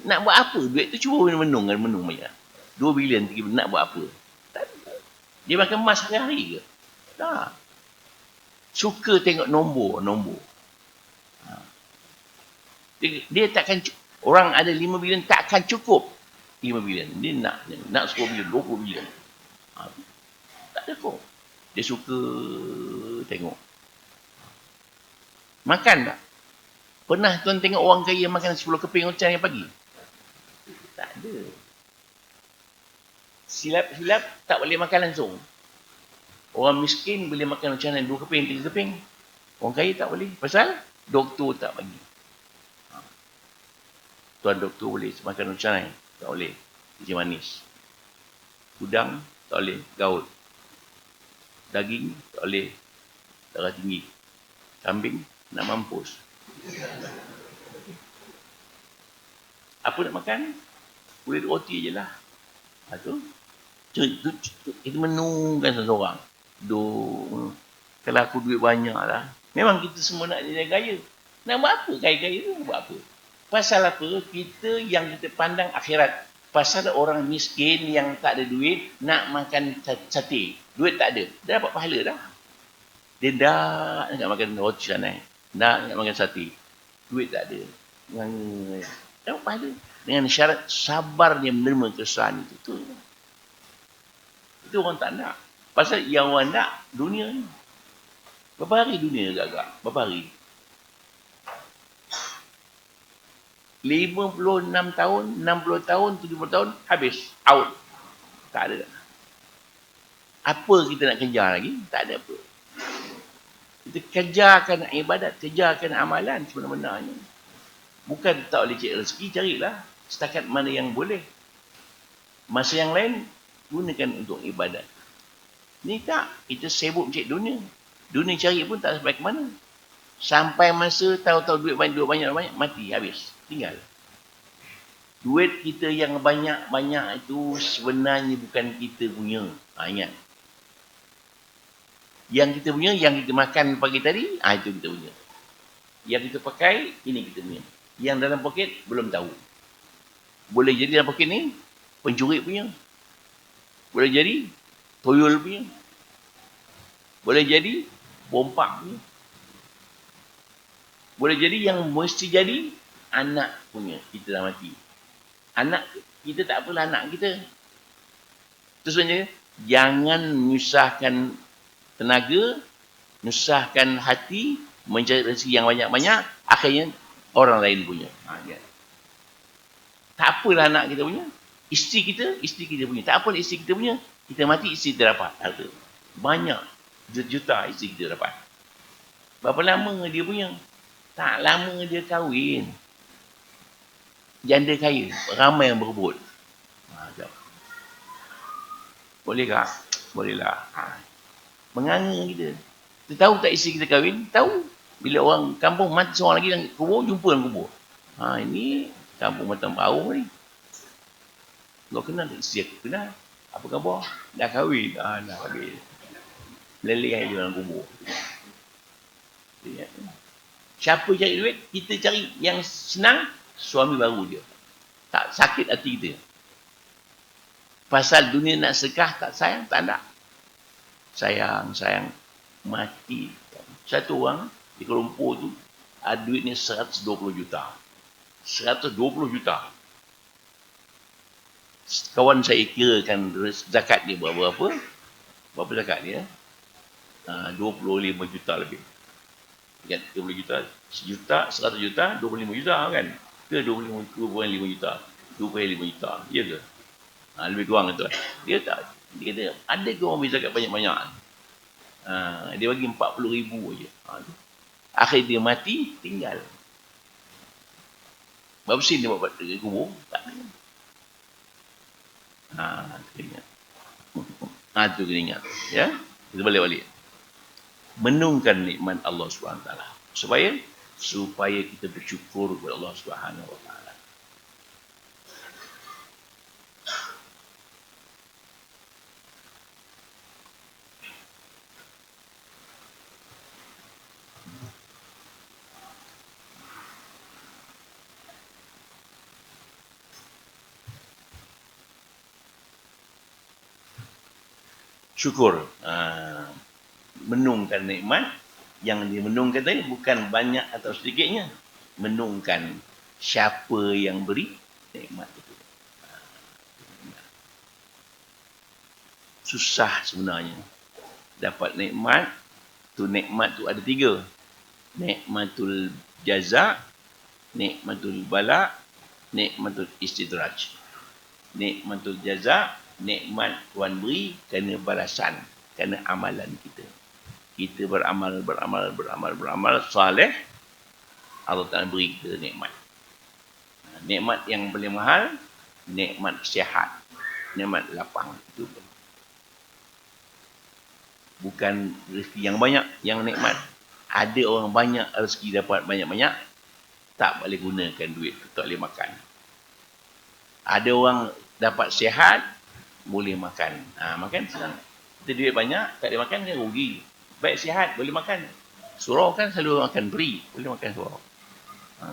nak buat apa? Duit tu cuba menung banyak. 2 bilion, 3 bilion, nak buat apa? Tak. Dia makan emas hari-hari ke? Tak. Suka tengok nombor. Dia takkan, orang ada 5 bilion takkan cukup 5 bilion. Dia nak 10 bilion, 20 bilion. Tak ada kok. Dia suka tengok. Makan tak? Pernah tuan tengok orang kaya makan 10 keping ocang yang pagi? Tak ada. Silap-silap tak boleh makan langsung. Orang miskin boleh makan macam mana 2 keping, 3 keping. Orang kaya tak boleh. Pasal doktor tak bagi. Tuan doktor boleh makan macam mana? Tak boleh. Biji manis. Udang tak boleh. Gaul. Daging tak boleh. Darah tinggi. Kambing nak mampus. Apa nak makan? Kulit roti je lah. Tu. Kita menungkan seseorang. Kalau aku duit banyak lah. Memang kita semua nak jadi kaya. Nak buat apa? Kaya-kaya tu buat apa? Pasal apa? Kita yang kita pandang akhirat. Pasal orang miskin yang tak ada duit, nak makan sate. Duit tak ada. Dia dapat pahala dah. Dia dah nak makan roti sana. Nak makan sate. Duit tak ada. Dapat pahala. Dengan syarat sabarnya menerima kesusahan itu. Itu orang tak nak. Pasal yang orang nak, dunia ni. Berapa hari dunia agak-agak? Berapa hari? 56 tahun, 60 tahun, 70 tahun, habis. Out. Tak ada. Apa kita nak kejar lagi? Tak ada apa. Kita kejarkan ibadat, kejarkan amalan sebenarnya. Bukan tak boleh cari rezeki, carilah. Setakat mana yang boleh. Masa yang lain, gunakan untuk ibadat. Ni tak. Kita sibuk mencari dunia. Dunia cari pun tak sampai ke mana. Sampai masa tahu-tahu duit banyak, mati, habis. Tinggal. Duit kita yang banyak-banyak itu sebenarnya bukan kita punya. Ingat. Yang kita punya, yang kita makan pagi tadi, itu kita punya. Yang kita pakai, ini kita punya. Yang dalam poket, belum tahu. Boleh jadi dalam poket ni, pencuri punya. Boleh jadi, toyol punya. Boleh jadi, bompak punya. Boleh jadi yang mesti jadi, anak punya. Kita dah mati. Anak, kita tak apalah anak kita. Itu sebenarnya, jangan menyusahkan tenaga, menyusahkan hati, mencari rezeki yang banyak-banyak, akhirnya orang lain punya. Tak apalah anak kita punya. Isteri kita punya. Tak apalah isteri kita punya. Kita mati, isteri kita dapat. Banyak. Juta isteri kita dapat. Berapa lama dia punya? Tak lama dia kahwin. Janda kaya. Ramai yang berebut. Boleh tak? Bolehlah. Menganga kita. Kita tahu tak isteri kita kahwin? Tahu. Bila orang kampung mati seorang lagi dalam kubur, jumpa dalam kubur. Ini kampung Matang Bau ni. Kau kenal tak isteri aku? Kenal. Apa khabar? Dah kahwin. Dah kahwin. Meleleh aja dalam kubur. Siapa cari duit? Kita cari yang senang, suami baru dia. Tak sakit hati kita. Pasal dunia nak sekah, tak sayang, tak nak. Sayang, mati. Satu orang di Kuala Lumpur tu, ada duitnya 120 juta. 120 juta. Kawan saya kirakan zakat dia berapa? Berapa zakat dia? 25 juta lebih. 30 juta, 1 juta, 100 juta, 25 juta kan? Ke 2.5 juta? 2.5 juta. Ya ke? Lebih kurang itu. Dia tak. Dia kata, ada ke orang beri zakat banyak-banyak? Dia bagi 40,000 je. Akhir dia mati, tinggal. Berapa sen dia buat dekat kubur? Tak ada. Kena ingat. Itu kena ingat. Ya? Kita balik-balik. Menungkan nikmat Allah SWT. Supaya kita bersyukur kepada Allah SWT. Syukur. Menungkan nikmat. Yang dia menungkan tadi bukan banyak atau sedikitnya. Menungkan siapa yang beri nikmat itu. Susah sebenarnya. Dapat nikmat. Nikmat tu ada 3. Nikmatul jaza, nikmatul bala, nikmatul istidraj. Nikmatul jaza, nikmat Tuhan beri kerana balasan, kerana amalan kita. Kita beramal saleh, Allah Ta'ala beri kita nikmat. Nikmat yang paling mahal, nikmat sihat, nikmat lapang. Itu bukan rezeki yang banyak yang nikmat. Ada orang banyak rezeki dapat banyak-banyak, tak boleh gunakan duit, tak boleh makan. Ada orang dapat sihat, boleh makan. Makan senang. Kita duit banyak, tak ada makan, dia rugi. Baik sihat, boleh makan. Surau kan selalu makan beri. Boleh makan surau.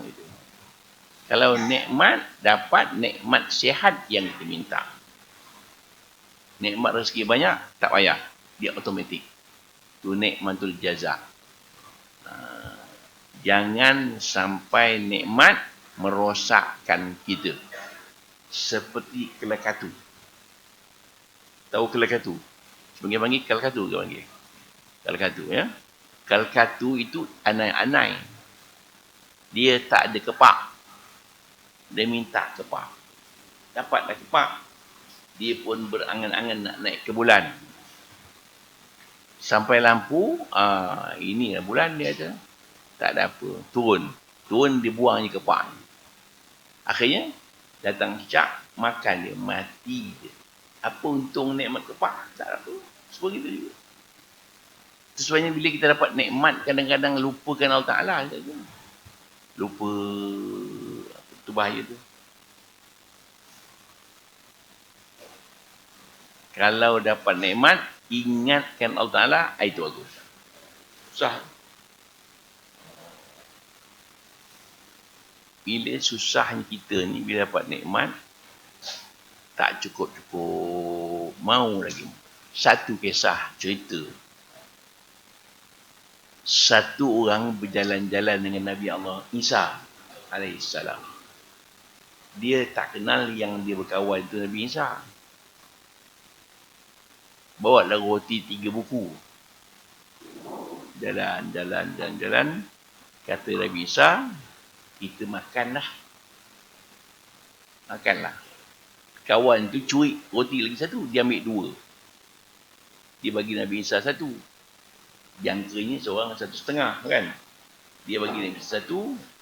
Gitu. Kalau nikmat, dapat nikmat sihat yang kita minta. Nikmat rezeki banyak, tak payah. Dia automatik. Itu nikmatul jaza. Jangan sampai nikmat merosakkan kita. Seperti kelekatu. Tahu kelekatu? Sebagai panggil kelekatu ke panggil? Kelekatu ya. Kelekatu itu anai-anai. Dia tak ada kepak. Dia minta kepak. Dapatlah kepak. Dia pun berangan-angan nak naik ke bulan. Sampai lampu, inilah bulan dia ada. Tak ada apa. Turun dia buang je kepak. Akhirnya, datang cicak, makan dia, mati dia. Apa untung nikmat kepak? Tak ada apa. Seperti itu juga. Sesuanya bila kita dapat nikmat, kadang-kadang lupakan Allah Ta'ala. Lupa, itu bahaya tu. Kalau dapat nikmat, ingatkan Allah Ta'ala, itu bagus. Susah. Bila susahnya kita ni, bila dapat nikmat, tak cukup-cukup mau lagi. Satu kisah cerita. Satu orang berjalan-jalan dengan Nabi Allah Isa alaihissalam. Dia tak kenal yang dia berkawan itu Nabi Isa. Bawa lah roti 3 buku. Jalan. Kata Nabi Isa, kita makanlah. Makanlah. Kawan tu curi roti lagi satu, dia ambil 2. Dia bagi Nabi Isa 1. Jangkanya seorang 1,5 kan. Dia bagi Nabi Isa 1,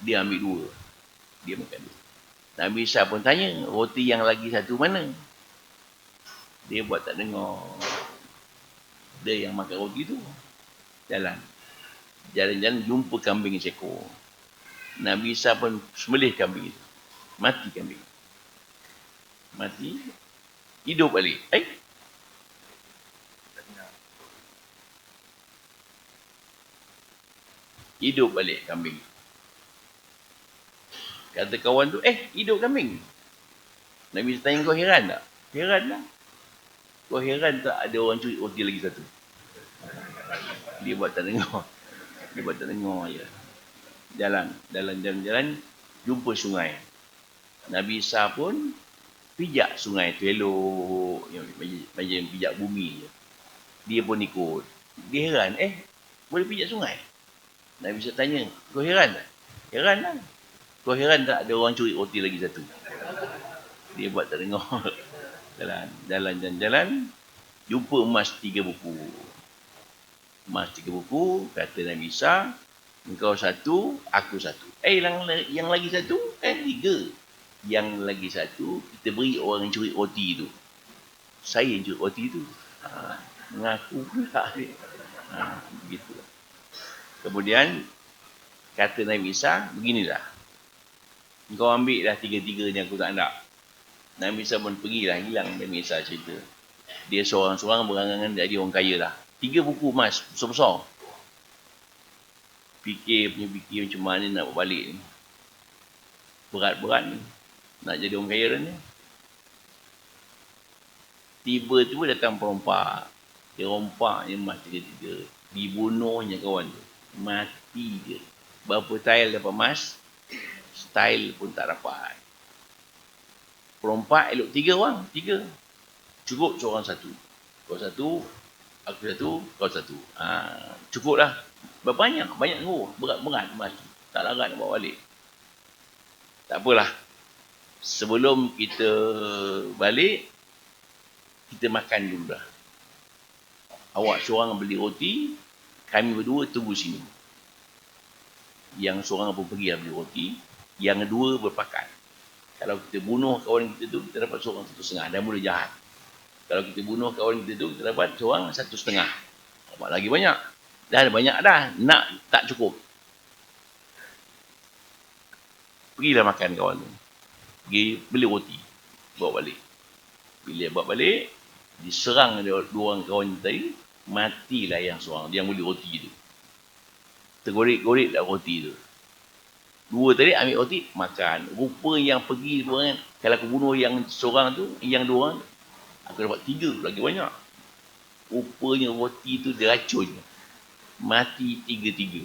dia ambil 2. Dia makan 2. Nabi Isa pun tanya, roti yang lagi 1 mana? Dia buat tak dengar. Dia yang makan roti tu. Jalan-jalan jumpa kambing seekor. Nabi Isa pun sembelih kambing itu. Mati kambing. Mati. Hidup balik. Hidup balik kambing. Kata kawan tu, hidup kambing. Nabi Isa tanya, kau heran tak? Heran lah. Kau heran tak ada orang curi roti lagi 1? Dia buat tak dengar. Je. Jalan. Jumpa sungai. Nabi Isa pun pijak sungai tu elok. Macam pijak bumi je. Dia pun ikut. Dia heran. Boleh pijak sungai? Nabi Isa tanya, kau heran tak? Heran lah. Kau heran tak ada orang curi roti lagi 1? Dia buat tak dengar. Jalan. Jumpa emas 3 buku. Kata Nabi Isa, engkau 1, aku 1. Yang lagi 1, 3. Yang lagi 1, kita beri orang yang curi roti tu. Saya yang curi roti tu. Mengaku pula dia. Begitu. Kemudian, kata Nabi Isa, beginilah. Engkau ambil dah 3-3 ni aku tak nak. Nabi Isa pun pergilah, hilang Nabi Isa cerita. Dia seorang-seorang berangan jadi orang kaya lah. 3 buku emas, besar-besar. Fikir macam mana nak balik ni. Berat-berat ni. Nak jadi orang kaya ni. Tiba-tiba datang perompak. Dia rompak je emas 3-3. Dibunuhnya kawan tu. Mati je. Berapa tile dapat emas, style pun tak dapat. Perompak elok 3 orang. 3. Cukup seorang 1. Kau 1, aku 1, kau 1. Cukup lah. Banyak tu. Berat-berat emas. Tak larat nak bawa balik. Tak apalah. Sebelum kita balik, kita makan dulu dah. Awak seorang beli roti, kami berdua tunggu sini. Yang seorang pun pergi beli roti, yang 2 berpakat. Kalau kita bunuh kawan kita tu, kita dapat seorang 1,5. Dah mula jahat. Kalau kita bunuh kawan kita tu, kita dapat seorang 1,5. Dapat lagi banyak. Dah banyak dah. Nak tak cukup. Pergilah makan kawan tu. Pergi beli roti. bawa balik. Bila bawa balik, diserang dua orang kawan tadi, matilah yang seorang, yang beli roti tu. Tergorek-gorek lah roti tu. Dua tadi ambil roti, makan. Rupa yang pergi dua orang, kalau aku bunuh yang seorang tu, yang dua orang, aku dapat 3, lagi banyak. Rupanya roti tu diracun. Mati 3-3.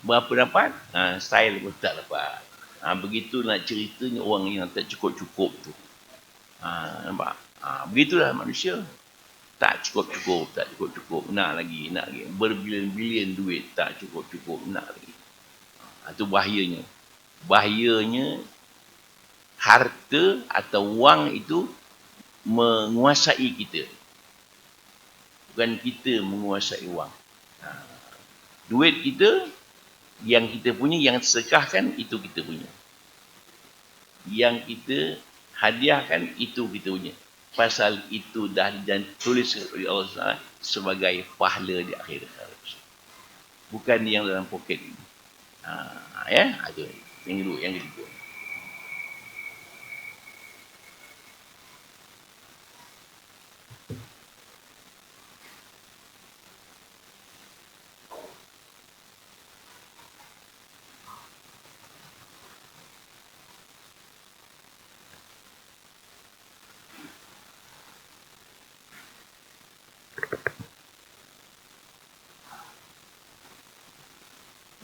Berapa dapat? Style pun tak dapat. Begitu nak ceritanya orang yang tak cukup-cukup tu. Nampak? Begitulah manusia. Tak cukup-cukup, tak cukup-cukup. Nak lagi. Berbilion-bilion duit, tak cukup-cukup, nak lagi. Itu bahayanya. Bahayanya harta atau wang itu menguasai kita. Bukan kita menguasai wang. Duit kita, yang kita punya, yang sedekahkan, itu kita punya. Yang kita hadiahkan, itu kita punya. Pasal itu dah ditulis oleh Allah SWT sebagai pahala di akhirat. Bukan yang dalam poket ini. Itu. Yang kedua.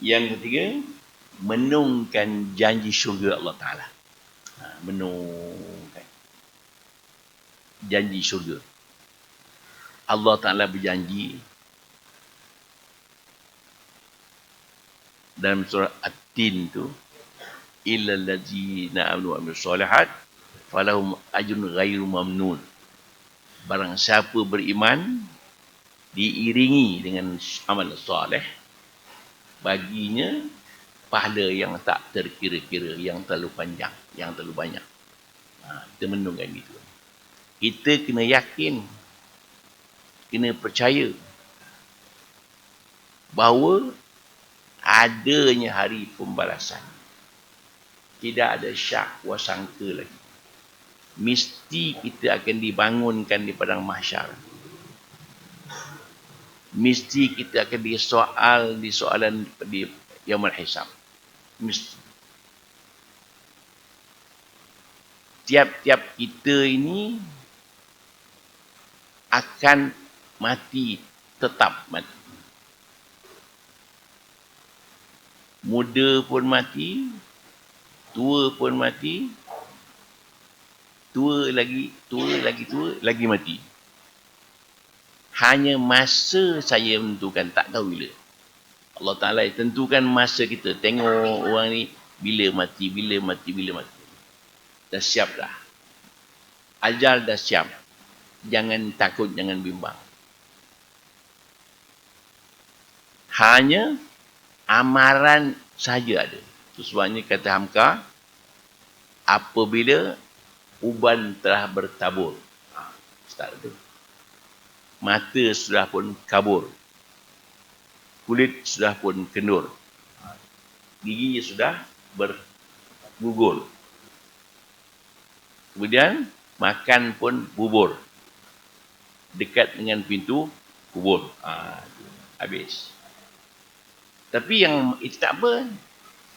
Yang ketiga, menungkan janji syurga Allah Ta'ala. Menungkan janji syurga. Allah Ta'ala berjanji dalam surah At-Tin tu, illal ladzina amanu wa amilus solihat falahum ajrun ghairu mamnun. Barang siapa beriman diiringi dengan amal soleh, baginya pahala yang tak terkira-kira, yang terlalu panjang, yang terlalu banyak. Kita menungkan itu. Kita kena yakin, kena percaya bahawa adanya hari pembalasan. Tidak ada syak wasangka lagi. Mesti kita akan dibangunkan di padang mahsyar. Mesti kita akan di soalan di yaumul hisab. Mesti. Tiap-tiap kita ini akan mati, tetap mati. Muda pun mati, tua pun mati, tua lagi mati. Hanya masa saya menentukan, tak tahu bila. Allah Ta'ala tentukan masa kita. Tengok orang ni bila mati. Dah siap dah. Ajal dah siap. Jangan takut, jangan bimbang. Hanya amaran saja ada. Itu sebabnya kata Hamka, apabila uban telah bertabur. Start tu. Mata sudah pun kabur. Kulit sudah pun kendur. Gigi sudah bergugur. Kemudian makan pun bubur. Dekat dengan pintu kubur. Habis. Tapi yang itu tak apa.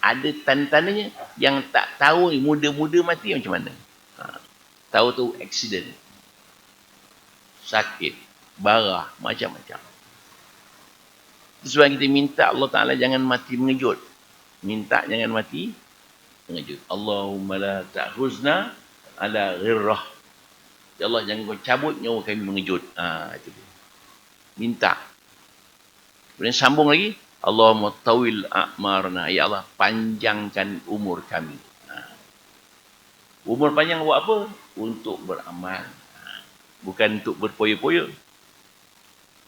Ada tanda-tandanya. Yang tak tahu muda-muda mati macam mana. Tahu tu accident. Sakit. Barah. Macam-macam. Sebab kita minta Allah Ta'ala jangan mati mengejut. Minta jangan mati mengejut. Allahumma la ta'khuzna ala ghirrah. Ya Allah, jangan kau cabut nyawa kami mengejut. Itu dia. Minta. Kemudian sambung lagi. Allahumma tawil a'marna. Ya Allah, panjangkan umur kami. Umur panjang buat apa? Untuk beramal. Bukan untuk berpoya-poya.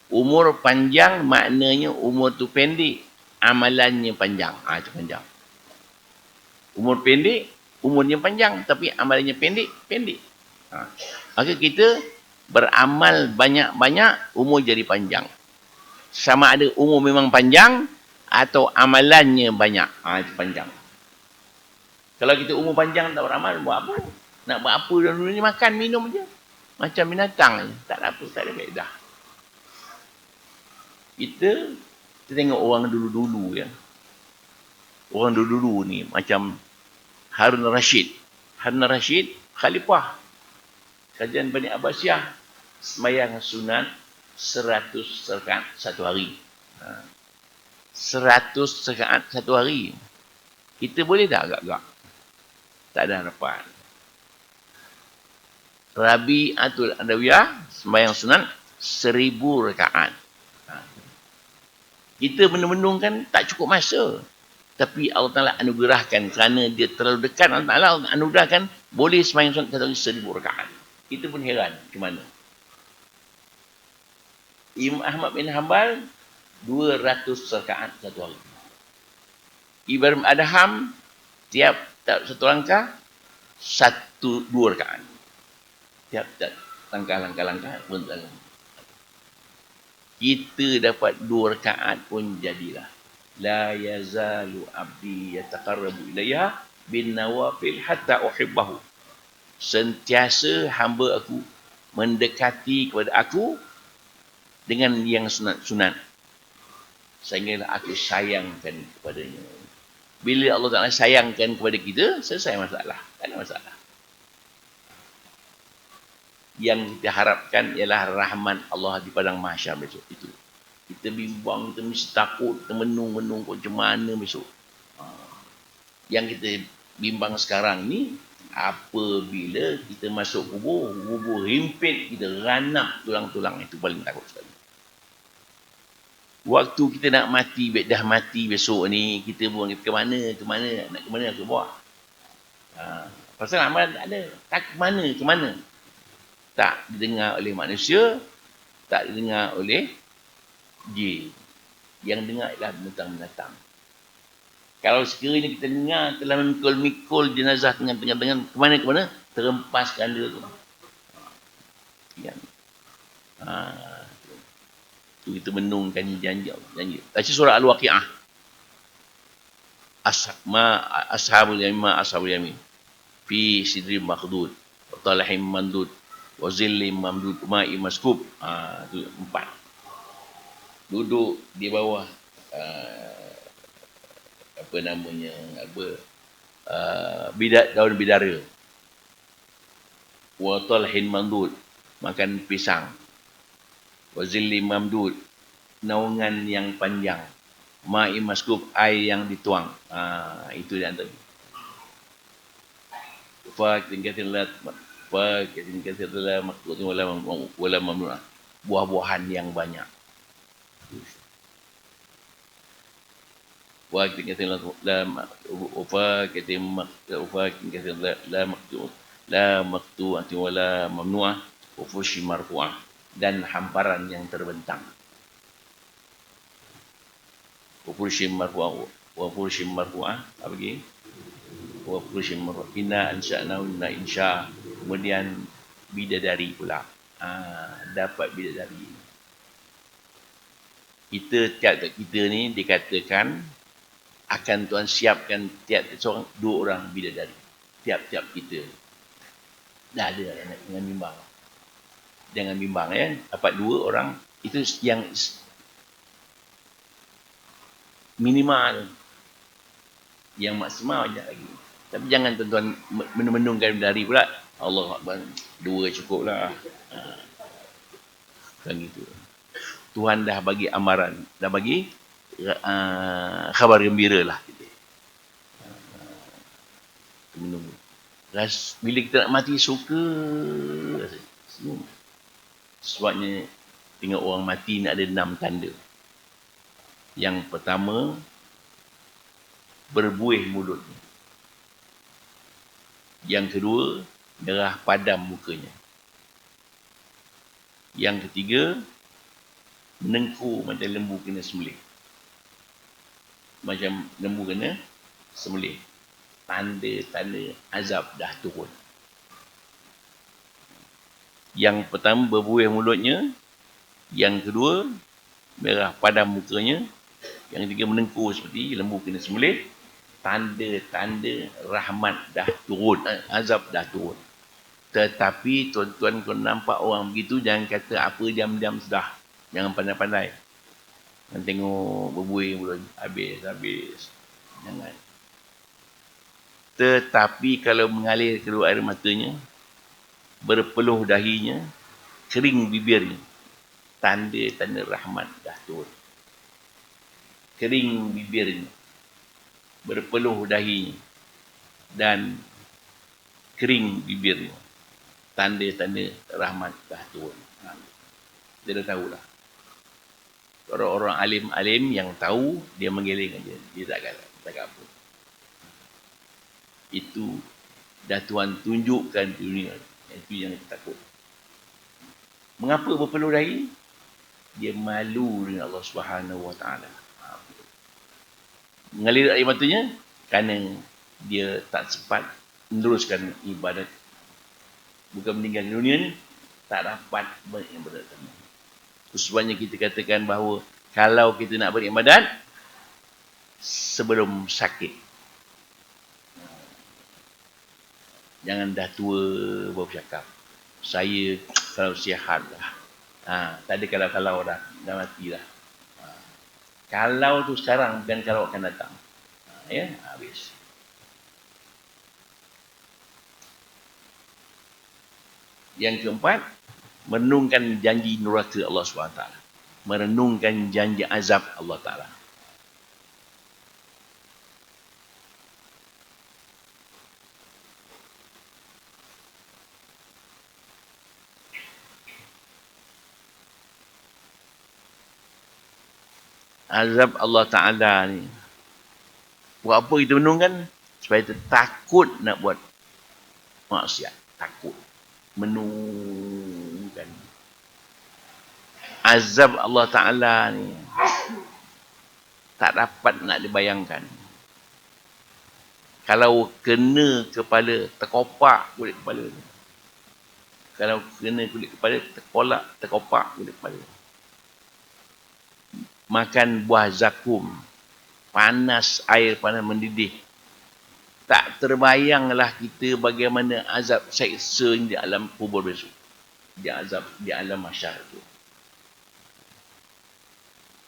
Umur panjang maknanya umur tu pendek. Amalannya panjang. Itu panjang. Umur pendek, umurnya panjang. Tapi amalannya pendek. Maka kita beramal banyak-banyak, umur jadi panjang. Sama ada umur memang panjang atau amalannya banyak. Itu panjang. Kalau kita umur panjang tak beramal, buat apa? Nak buat apa dulu ni? Makan, minum je. Macam binatang je. Tak ada apa, tak ada faedah. Kita tengok orang dulu-dulu ya. Orang dulu-dulu ni macam Harun Rashid. Harun Rashid, khalifah. Kerajaan Bani Abbasiyah. Semayang sunat 100 rakaat satu hari. 100 rakaat satu hari. Kita boleh tak agak-agak? Tak ada harapan. Rabi'atul Adawiyah, sembahyang sunat 1000 rakaat. Kita menung-menung kan tak cukup masa. Tapi Allah Ta'ala anugerahkan kerana dia terlalu dekat. Allah Ta'ala anugerahkan boleh sembahyang sunat 1000 rakaat. Kita pun heran ke mana. Imam Ahmad bin Hanbal 200 rakaat satu hari. Ibrahim Adham tiap satu langkah 1-2 rakaat. Tiap langkah pun dalam. Kita dapat 2 rakaat pun jadilah. La yazalu abdi yataqarrabu ilayya bin nawafil hatta uhibbahu. Sentiasa hamba aku mendekati kepada aku dengan yang sunat-sunat. Sehinggalah aku sayangkan kepadanya. Bila Allah Ta'ala sayangkan kepada kita, selesai masalah. Tak ada masalah. Yang kita harapkan ialah rahmat Allah di padang mahsyar besok itu. Kita bimbang, kita mesti takut, kita menung-menung macam mana besok. Yang kita bimbang sekarang ni, apabila kita masuk kubur himpit, kita ranap tulang-tulang, itu paling takut sekali. Waktu kita nak mati, dah mati besok ni, kita buang ke mana, nak ke mana aku buat. Pasal amal tak ada. Tak ke mana. Tak didengar oleh manusia, tak didengar oleh jin. Yang dengar ialah binatang-binatang. Kalau sekiranya kita dengar telah memikul-mikul jenazah tengah-tengah ke mana, terempaskan dia tu. Kita menungkan janji. Baca surah Al-Waqi'ah. Ashabul yamin. Fi sidrim makhdud. Wa talahim mandud. Wa zillim mamdud. Ma'i maskub. Itu 4. Duduk di bawah daun bidara. Wa talhin mandud. Makan pisang. Wazilli mamdud, naungan yang panjang. Ma'i maskub, air yang dituang. Itu dia antara. Fakin kathirlah maktutun wala mamnu'ah. Buah-buahan yang banyak. Fakin kathirlah la maktu'atin wala mamnu'ah. Ufushi marfu'ah. Dan hamparan yang terbentang. Wafurushim marfu'ah. Apa lagi? Wafurushim marfu'ah. Inna ansha'nahu inna insya'. Kemudian bidadari pula. Dapat bidadari. Tiap-tiap kita ni dikatakan akan Tuhan siapkan tiap-tiap seorang 2 orang bidadari. Tiap-tiap kita. Dah ada dengan bimbang. Jangan bimbang ya. Dapat 2 orang. Itu yang minimal. Yang maksimal banyak lagi. Tapi jangan tuan-tuan menungkan dari pula. Allah Akbar. 2 cukup lah. Kan gitu. Tuhan dah bagi amaran. Dah bagi khabar gembira lah. Menunggu. Bila kita nak mati, suka. Senyum. Sebabnya tengok orang mati ni ada 6 tanda. Yang pertama, berbuih mulutnya. Yang kedua, merah padam mukanya. Yang ketiga, menengkur macam lembu kena sembelih. Macam lembu kena sembelih. Tanda-tanda azab dah turun. Yang pertama berbuih mulutnya, yang kedua merah padam mukanya, yang ketiga menengkur seperti lembu kena sembelih, tanda-tanda rahmat dah turun, azab dah turun. Tetapi tuan-tuan kalau nampak orang begitu, jangan kata apa diam-diam sudah. Jangan pandai-pandai. Jangan tengok berbuih belum habis. Jangan. Tetapi kalau mengalir keluar air matanya, berpeluh dahinya, kering bibirnya, tanda-tanda rahmat dah turun. Kering bibirnya, berpeluh dahinya, dan kering bibirnya, tanda-tanda rahmat dah turun. Dia dah tahulah. Orang-orang alim-alim yang tahu, dia menggiling aja. Dia tak kata apa. Itu dah Tuhan tunjukkan di dunia. Itu yang kita takut. Mengapa berpeluh dahi? Dia malu dengan Allah Subhanahu Wa Taala. Mengalir air matanya kerana dia tak sempat meneruskan ibadat. Bukan meninggal dunia ni, tak dapat beribadat. Itu sebabnya kita katakan bahawa kalau kita nak beribadat sebelum sakit. Jangan dah tua baru cakap. Saya kalau sihat dah. Tak ada kalau-kalau dah mati dah. Kalau tu sekarang, bukan kalau akan datang. Ya, habis. Yang keempat, merenungkan janji neraka Allah SWT. Merenungkan janji azab Allah Ta'ala. Azab Allah Ta'ala ni. Buat apa kita menungkan? Supaya kita takut nak buat maksiat. Takut. Menungkan. Azab Allah Ta'ala ni tak dapat nak dibayangkan. Kalau kena kepala, terkopak kulit kepala. Kalau kena kulit kepala, terkopak kulit kepala. Makan buah zakum, panas, air panas mendidih. Tak terbayanglah kita bagaimana azab seksa di alam kubur besok. Dia azab di alam mahsyar itu.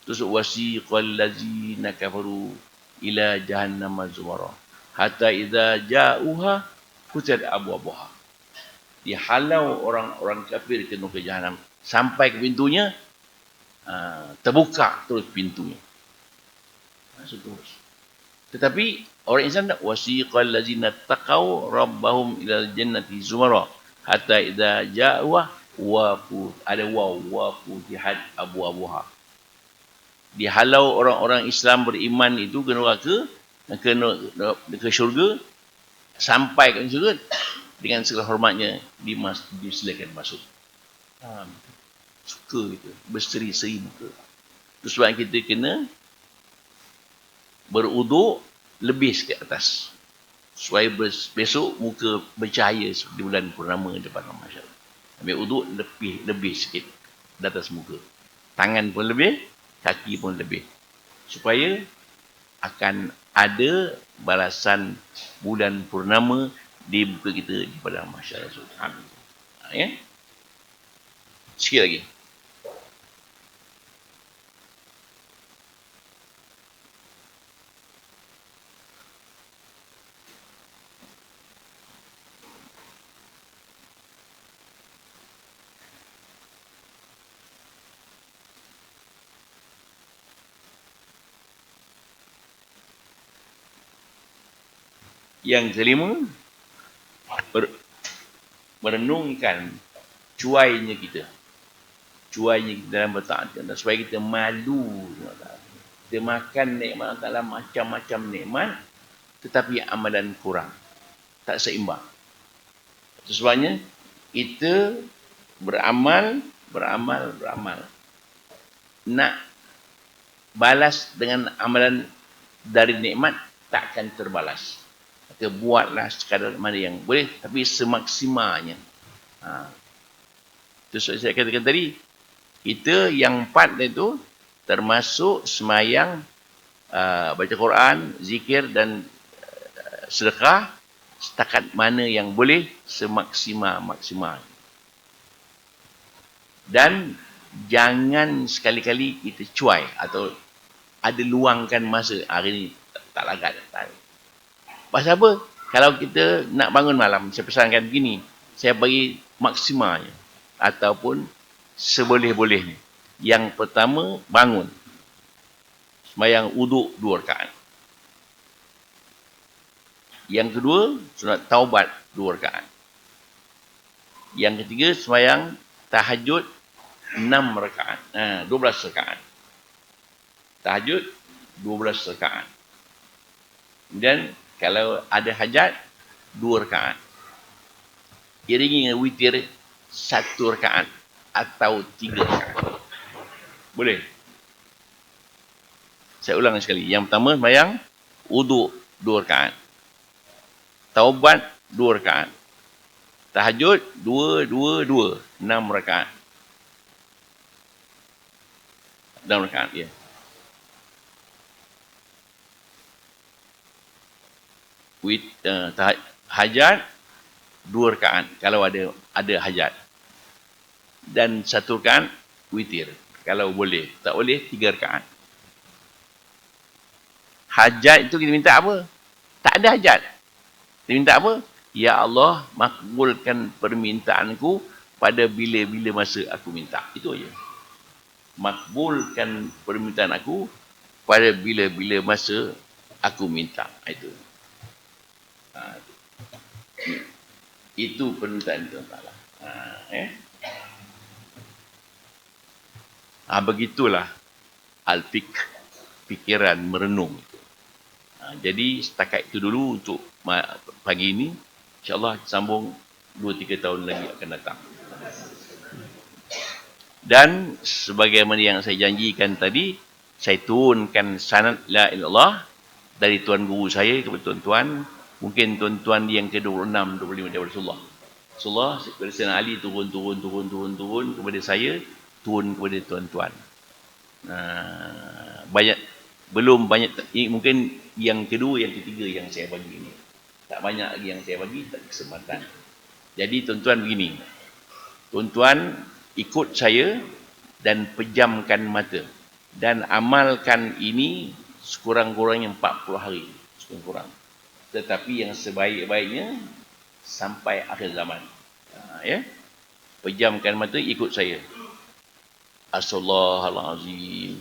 Terus wasiqal ladzina kafaru ila jahannam zumara hatta idza ja'uha futat abwabuha. Dihalau orang-orang kafir ke neraka jahanam sampai ke pintunya, terbuka terus pintunya. Terus. Tetapi orang Islam tak, wasiqal ladzina taqaw rabbahum ila jannati zumara hatta idza ja'uha wa futihat abwabuha. Dihalau orang-orang Islam beriman itu ke neraka, ke syurga, sampai ke syurga dengan segala hormatnya disilakan masuk. Suka itu, berseri-seri muka. Itu sebab kita kena beruduk lebih sikit atas. Supaya besok muka bercahaya seperti bulan purnama depan masyarakat. Ambil uduk lebih sikit di atas muka. Tangan pun lebih, kaki pun lebih. Supaya akan ada balasan bulan purnama di muka kita di padang mahsyar. Amin. Ya? Sikit lagi. Yang kelima, merenungkan cuainya kita. Cuainya kita dalam bertaat. Supaya kita malu. Kita makan nikmat Allah Ta'ala, macam-macam nikmat, tetapi amalan kurang. Tak seimbang. Sebabnya, kita beramal. Nak balas dengan amalan dari nikmat, takkan terbalas. Kita buatlah sekadar mana yang boleh, tapi semaksimalnya. Itu saya katakan tadi, kita yang 4 itu termasuk semayang, baca Quran, zikir dan sedekah setakat mana yang boleh, semaksimal-maksimal. Dan jangan sekali-kali kita cuai atau ada luangkan masa hari ni tak lagat. Pasal apa? Kalau kita nak bangun malam, saya pesankan begini, saya bagi maksimalnya ataupun seboleh-bolehnya. Yang pertama, bangun. Sembahyang wuduk 2 rakaat. Yang kedua, sunat taubat 2 rakaat. Yang ketiga, sembahyang tahajud 6 rakaat. 12 rakaat. Tahajud 12 rakaat. Dan kalau ada hajat 2 rakaat. Iringi dengan witir 1 rakaat atau 3 rakaat. Boleh? Saya ulang sekali. Yang pertama, sembahyang wuduk 2 rakaat. Taubat 2 rakaat. Tahajud 2, 6 rakaat. 6 rakaat, ya. Hajat 2 rakaat kalau ada hajat. Dan 1 rakaat witir kalau boleh. Tak boleh 3 rakaat. Hajat itu kita minta apa? Tak ada hajat. Kita minta apa? Ya Allah, makbulkan permintaanku pada bila-bila masa aku minta. Itu aja. Makbulkan permintaan aku pada bila-bila masa aku minta. Itu. Itu permintaan Tuhan Ta'ala. Begitulah al-fiqh, fikiran merenung. Jadi setakat itu dulu untuk pagi ini. InsyaAllah sambung 2-3 tahun lagi akan datang. Dan sebagaimana yang saya janjikan tadi, saya turunkan sanad la ilallah dari tuan guru saya kepada tuan-tuan. Mungkin tuan-tuan yang ke-26, 25 daripada Rasulullah. Rasulullah, kepada Sayyidina Ali turun kepada saya, turun kepada tuan-tuan. Belum banyak, mungkin yang kedua, yang ketiga yang saya bagi ini. Tak banyak lagi yang saya bagi, tak ada kesempatan. Jadi tuan-tuan begini. Tuan-tuan ikut saya dan pejamkan mata. Dan amalkan ini sekurang-kurangnya 40 hari. Sekurang-kurang. Tetapi yang sebaik-baiknya sampai akhir zaman. Ya. Pejamkan mata, ikut saya. Astaghfirullahalazim.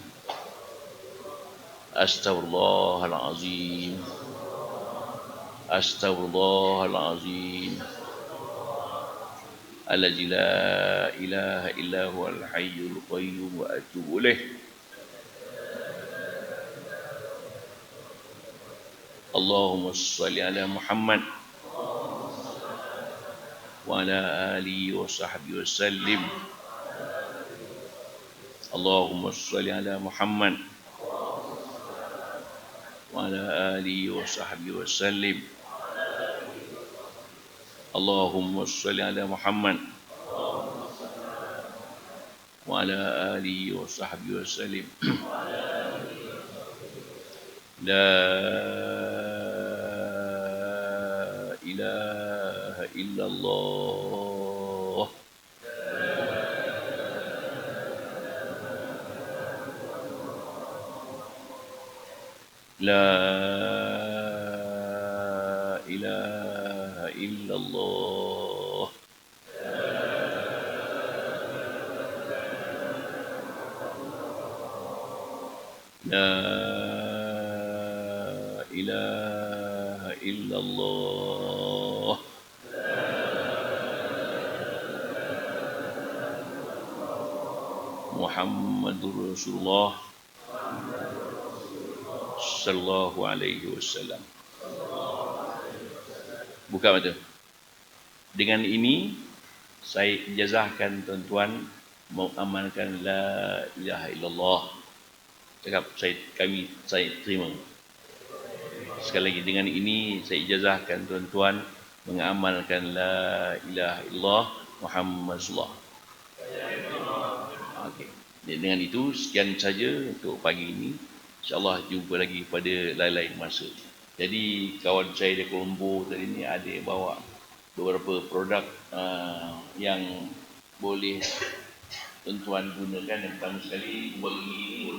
Astaghfirullahalazim. Astaghfirullahalazim. Allazi la ilaha illa huwal hayyul qayyum wa atubu ilaih. Allahumma shalli ala Muhammad wa ala alihi wa sahbihi wa sallim. Allahumma shalli ala Muhammad wa ala alihi wa sahbihi wa sallim. Allahumma shalli ala Muhammad wa ala alihi wa sahbihi wa sallim. La ilaha illallah. La ilaha illallah. La ilaha illallah. Muhammadur Rasulullah sallallahu alaihi wasallam. Buka mata. Dengan ini saya ijazahkan tuan-tuan mengamalkan la ilaha illallah. Cakap saya terima. Sekali lagi, dengan ini saya ijazahkan tuan-tuan mengamalkan la ilaha illallah Muhammad Rasulullah. Okey. Dengan itu sekian saja untuk pagi ini. InsyaAllah jumpa lagi pada lain-lain masa. Jadi kawan saya di Colombo tadi ni ada bawa beberapa produk yang boleh tuan-tuan gunakan. Yang pertama sekali bagi